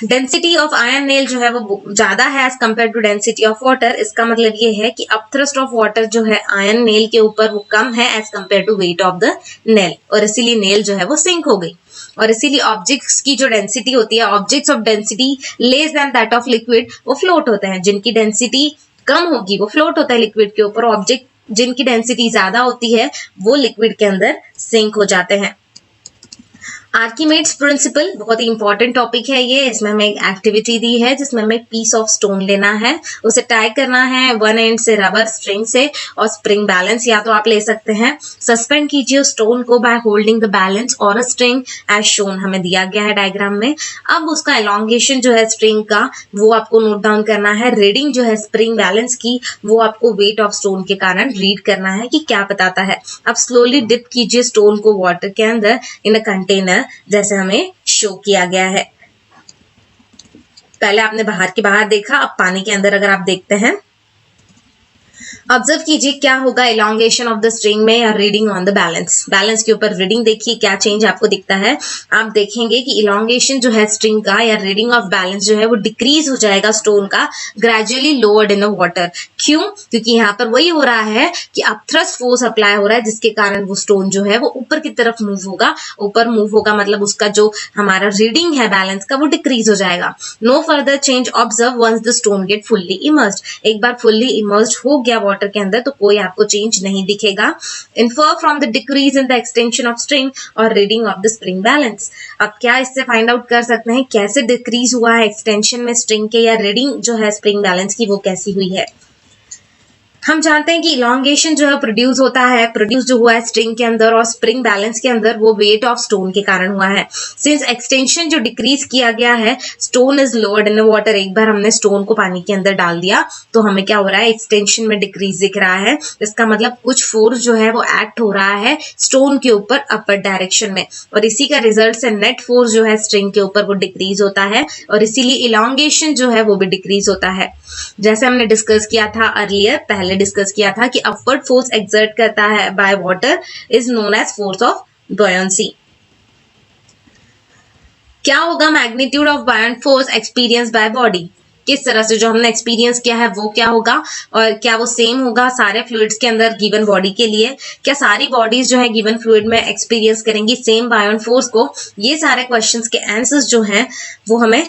डेंसिटी ऑफ आयरन नेल जो है वो ज्यादा है as compare to density of water. इसका मतलब ये है कि अपथ्रस्ट ऑफ वाटर जो है आयरन नेल के ऊपर वो कम है as compare to weight of the nail, और इसीलिए नेल जो है वो सिंक हो गई। और इसीलिए ऑब्जेक्ट्स की जो डेंसिटी होती है, objects of density less than that of liquid, वो फ्लोट होते हैं। जिनकी डेंसिटी कम होगी वो फ्लोट होता है लिक्विड के ऊपर, ऑब्जेक्ट जिनकी डेंसिटी ज्यादा होती है वो लिक्विड के अंदर सिंक हो जाते हैं। आर्किमेड्स प्रिंसिपल बहुत ही इंपॉर्टेंट टॉपिक है ये। इसमें हमें एक एक्टिविटी दी है जिसमें हमें पीस ऑफ स्टोन लेना है, उसे टाई करना है वन एंड से रबर स्ट्रिंग से, और स्प्रिंग बैलेंस या तो आप ले सकते हैं। सस्पेंड कीजिए स्टोन को बाय होल्डिंग द बैलेंस और अ स्ट्रिंग एज शोन, हमें दिया गया है डायग्राम में। अब उसका एलोंगेशन जो है स्ट्रिंग का वो आपको नोट डाउन करना है। रीडिंग जो है स्प्रिंग बैलेंस की वो आपको वेट ऑफ स्टोन के कारण रीड करना है कि क्या बताता है। अब स्लोली डिप कीजिए स्टोन को वाटर के अंदर इन अ कंटेनर, जैसे हमें शो किया गया है। पहले आपने बाहर के बाहर देखा, अब पानी के अंदर अगर आप देखते हैं, ऑब्जर्व कीजिए क्या होगा इलॉन्गेशन ऑफ द स्ट्रिंग में या reading on the balance. Balance के ऊपर रीडिंग देखिए क्या चेंज आपको दिखता है। आप देखेंगे कि इलॉन्गेशन जो है स्ट्रिंग का या रीडिंग ऑफ बैलेंस जो है वो डिक्रीज हो जाएगा स्टोन का, gradually lowered in the water. क्यों? क्योंकि यहाँ पर वही हो रहा है कि अपथ्रस्ट फोर्स अप्लाई हो रहा है जिसके कारण वो स्टोन जो है वो ऊपर की तरफ मूव होगा। ऊपर मूव होगा मतलब उसका जो हमारा रीडिंग है बैलेंस का वो डिक्रीज हो जाएगा। No further change observe once the stone get fully immersed. एक बार फुल्ली इमर्स्ड हो गया वाटर के अंदर तो कोई आपको चेंज नहीं दिखेगा। Infer from the decrease in the extension of string और reading of the spring balance. अब क्या इससे फाइंड आउट कर सकते हैं कैसे डिक्रीज हुआ है एक्सटेंशन में स्ट्रिंग के, या रीडिंग जो है स्प्रिंग बैलेंस की वो कैसी हुई है। हम जानते हैं कि इलॉन्गेशन जो है प्रोड्यूस जो हुआ है स्ट्रिंग के अंदर और स्प्रिंग बैलेंस के अंदर वो वेट ऑफ स्टोन के कारण हुआ है। सिंस एक्सटेंशन जो डिक्रीज किया गया है, stone is lowered in water. एक बार हमने स्टोन को पानी के अंदर डाल दिया तो हमें क्या हो रहा है, एक्सटेंशन में डिक्रीज दिख रहा है। इसका मतलब कुछ फोर्स जो है वो एक्ट हो रहा है स्टोन के ऊपर अपर डायरेक्शन में, और इसी का रिजल्ट से नेट फोर्स जो है स्ट्रिंग के ऊपर वो डिक्रीज होता है, और इसीलिए इलॉन्गेशन जो है वो भी डिक्रीज होता है। जैसे हमने डिस्कस किया था अर्लियर, पहले डिस्कस किया था कि अपवर्ड फोर्स एक्सर्ट करता है by water is known as force of buoyancy. क्या होगा magnitude of buoyant force experience by body. किस तरह से जो हमने एक्सपीरियंस किया है वो क्या होगा, और क्या वो सेम होगा सारे फ्लूइड्स के अंदर गिवन बॉडी के लिए। क्या सारी बॉडीज जो है गिवन फ्लूइड में एक्सपीरियंस करेंगी सेम बायंट फोर्स को। ये सारे क्वेश्चंस के आंसर्स जो हैं वो हमें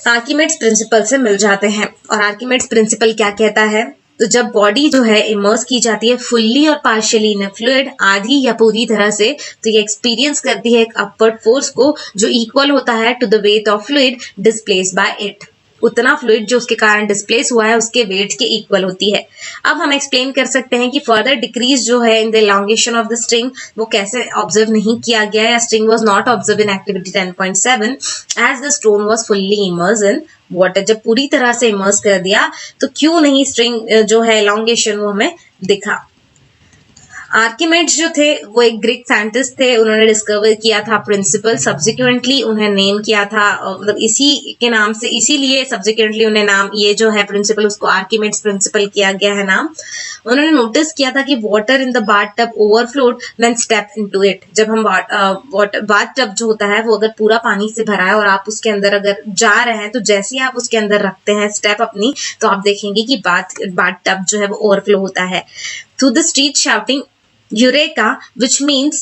आर्किमेड्स प्रिंसिपल से मिल जाते हैं। और आर्किमेड्स प्रिंसिपल क्या कहता है, तो जब बॉडी जो है इमर्स की जाती है फुल्ली और पार्शियली इन फ्लूइड, आधी या पूरी तरह से, तो ये एक्सपीरियंस करती है एक अपवर्ड फोर्स को जो इक्वल होता है to the weight of fluid displace by it. उतना फ्लूइड जो उसके कारण डिस्प्लेस हुआ है उसके वेट के इक्वल होती है। अब हम एक्सप्लेन कर सकते हैं कि फर्दर डिक्रीज जो है in the elongation of the string वो कैसे ऑब्जर्व नहीं किया गया है। String was not observe in activity 10.7 as the stone was fully immersed in water. जब पूरी तरह से इमर्स कर दिया तो क्यों नहीं स्ट्रिंग जो है एलोंगेशन वो हमें दिखा। आर्किमेड्स जो थे वो एक ग्रीक साइंटिस्ट थे, उन्होंने डिस्कवर किया था प्रिंसिपल, सब्सिक्वेंटली उन्हें नेम किया था, मतलब इसी के नाम से, इसीलिए सब्सिक्वेंटली उन्हें नाम, ये जो है प्रिंसिपल उसको आर्किमेड्स प्रिंसिपल किया गया है नाम। उन्होंने नोटिस किया था कि water in the bath tub overflowed when step into it. जब हम बाथ टब जो होता है वो अगर पूरा पानी से भरा है और आप उसके अंदर अगर जा रहे हैं तो जैसे ही आप उसके अंदर रखते हैं स्टेप अपनी, तो आप देखेंगे कि बाथ टब जो है वो ओवरफ्लो होता है। Through the street shouting eureka which means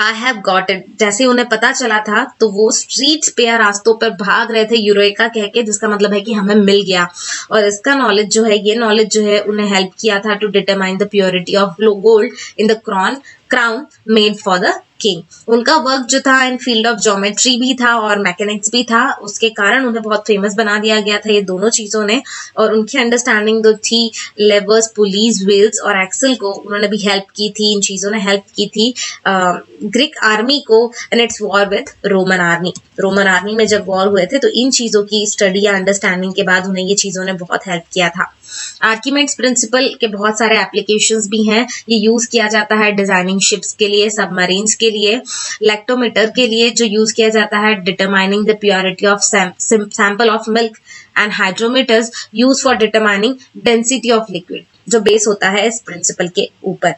I have got it। जैसे उन्हें पता चला था तो वो स्ट्रीट्स पे या रास्तों पर भाग रहे थे यूरेका कह के, जिसका मतलब है कि हमें मिल गया। और इसका नॉलेज जो है, ये नॉलेज जो है उन्हें हेल्प किया था to determine the purity of gold in the crown made for the king. उनका वर्क जो था इन फील्ड ऑफ ज्योमेट्री भी था और मैकेनिक्स भी था, उसके कारण उन्हें बहुत फेमस बना दिया गया था ये दोनों चीजों ने। और उनकी अंडरस्टैंडिंग जो थी लेवर्स, पुलीज, व्हील्स और एक्सल को, उन्होंने भी हेल्प की थी, इन चीजों ने हेल्प की थी ग्रीक आर्मी को in its war with Roman army. Roman army में जब वॉर हुए थे तो इन चीजों की स्टडी या अंडरस्टैंडिंग के बाद उन्हें ये चीजों ने बहुत हेल्प किया था। आर्किमिड्स प्रिंसिपल के बहुत सारे एप्लीकेशंस भी हैं। ये यूज किया जाता है डिजाइनिंग शिप्स के लिए, सबमरीन्स के लिए, लैक्टोमीटर के लिए जो यूज किया जाता है determining the purity of sample of milk, and hydrometers use for determining density of liquid, जो बेस होता है इस प्रिंसिपल के ऊपर।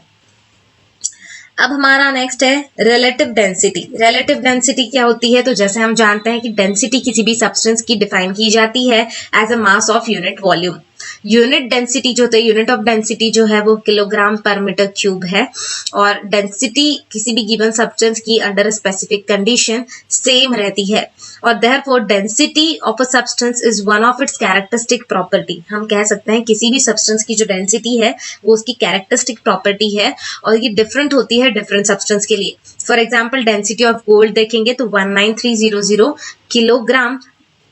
अब हमारा नेक्स्ट है रिलेटिव डेंसिटी। रिलेटिव डेंसिटी क्या होती है? तो जैसे हम जानते हैं कि डेंसिटी किसी भी सब्सटेंस की डिफाइन की जाती है as a mass of unit volume. Unit density जो होता है, यूनिट ऑफ डेंसिटी जो है वो किलोग्राम पर मीटर क्यूब है, और डेंसिटी किसी भी गिवन सब्सटेंस की अंडर स्पेसिफिक कंडीशन सेम रहती है, और therefore density of a substance is one of it's characteristic property. हम कह सकते हैं किसी भी सब्सटेंस की जो डेंसिटी है वो उसकी कैरेक्टरिस्टिक प्रॉपर्टी है, और ये डिफरेंट होती है डिफरेंट सब्सटेंस के लिए। For example density of gold देखेंगे तो 19300 किलोग्राम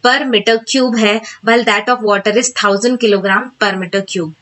पर मीटर क्यूब है, while that of water is 1000 kilogram per metre cube.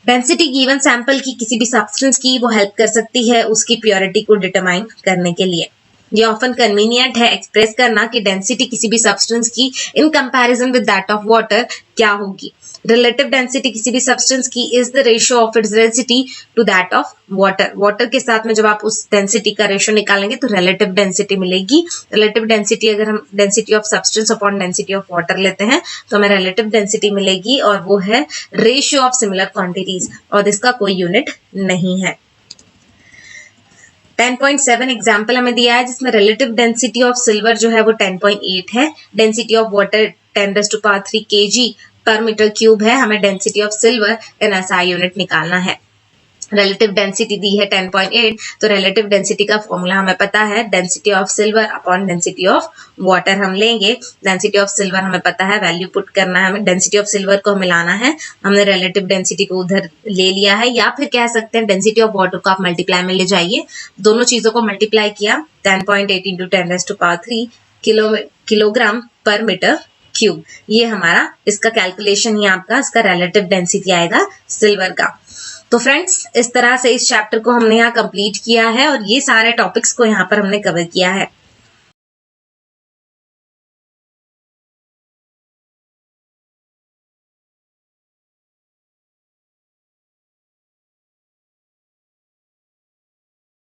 Density given sample की किसी भी सब्सटेंस की वो हेल्प कर सकती है उसकी प्योरिटी को डिटरमाइन करने के लिए। ये ऑफन कन्वीनियंट है एक्सप्रेस करना कि डेंसिटी किसी भी सब्सटेंस की in comparison with that of water क्या होगी। रिलेटिव डेंसिटी किसी भी सब्सटेंस की is the ratio of its density to that of water. Water के साथ में जब आप उस डेंसिटी का रेशियो निकालेंगे तो रिलेटिव डेंसिटी मिलेगी। रिलेटिव डेंसिटी अगर हम density of substance upon density of water लेते हैं तो हमें रिलेटिव डेंसिटी मिलेगी, और वो है रेशियो ऑफ सिमिलर क्वांटिटीज, और इसका कोई यूनिट नहीं है। 10.7 एग्जाम्पल हमें दिया है जिसमें रिलेटिव डेंसिटी ऑफ सिल्वर जो है वो 10.8 है, डेंसिटी ऑफ वाटर 10⁻³ kg पर मीटर क्यूब है। हमें density of silver in SI unit निकालना है। रिलेटिव डेंसिटी दी है 10.8, तो रिलेटिव डेंसिटी का फॉर्मूला हमें पता है, density of silver upon density of water हम लेंगे। डेंसिटी ऑफ सिल्वर हमें पता है, वैल्यू पुट करना है हमें, डेंसिटी ऑफ सिल्वर को हमें लाना है, हमने रिलेटिव डेंसिटी को उधर ले लिया है, या फिर कह सकते हैं डेंसिटी ऑफ वाटर को आप मल्टीप्लाई में ले जाइए। दोनों चीजों को मल्टीप्लाई किया, 10.8 into 10⁻³ kilogram per metre cube, ये हमारा इसका कैलकुलेशन ही आपका इसका रिलेटिव डेंसिटी आएगा सिल्वर का। तो फ्रेंड्स, इस तरह से इस चैप्टर को हमने यहाँ कंप्लीट किया है और ये सारे टॉपिक्स को यहाँ पर हमने कवर किया है।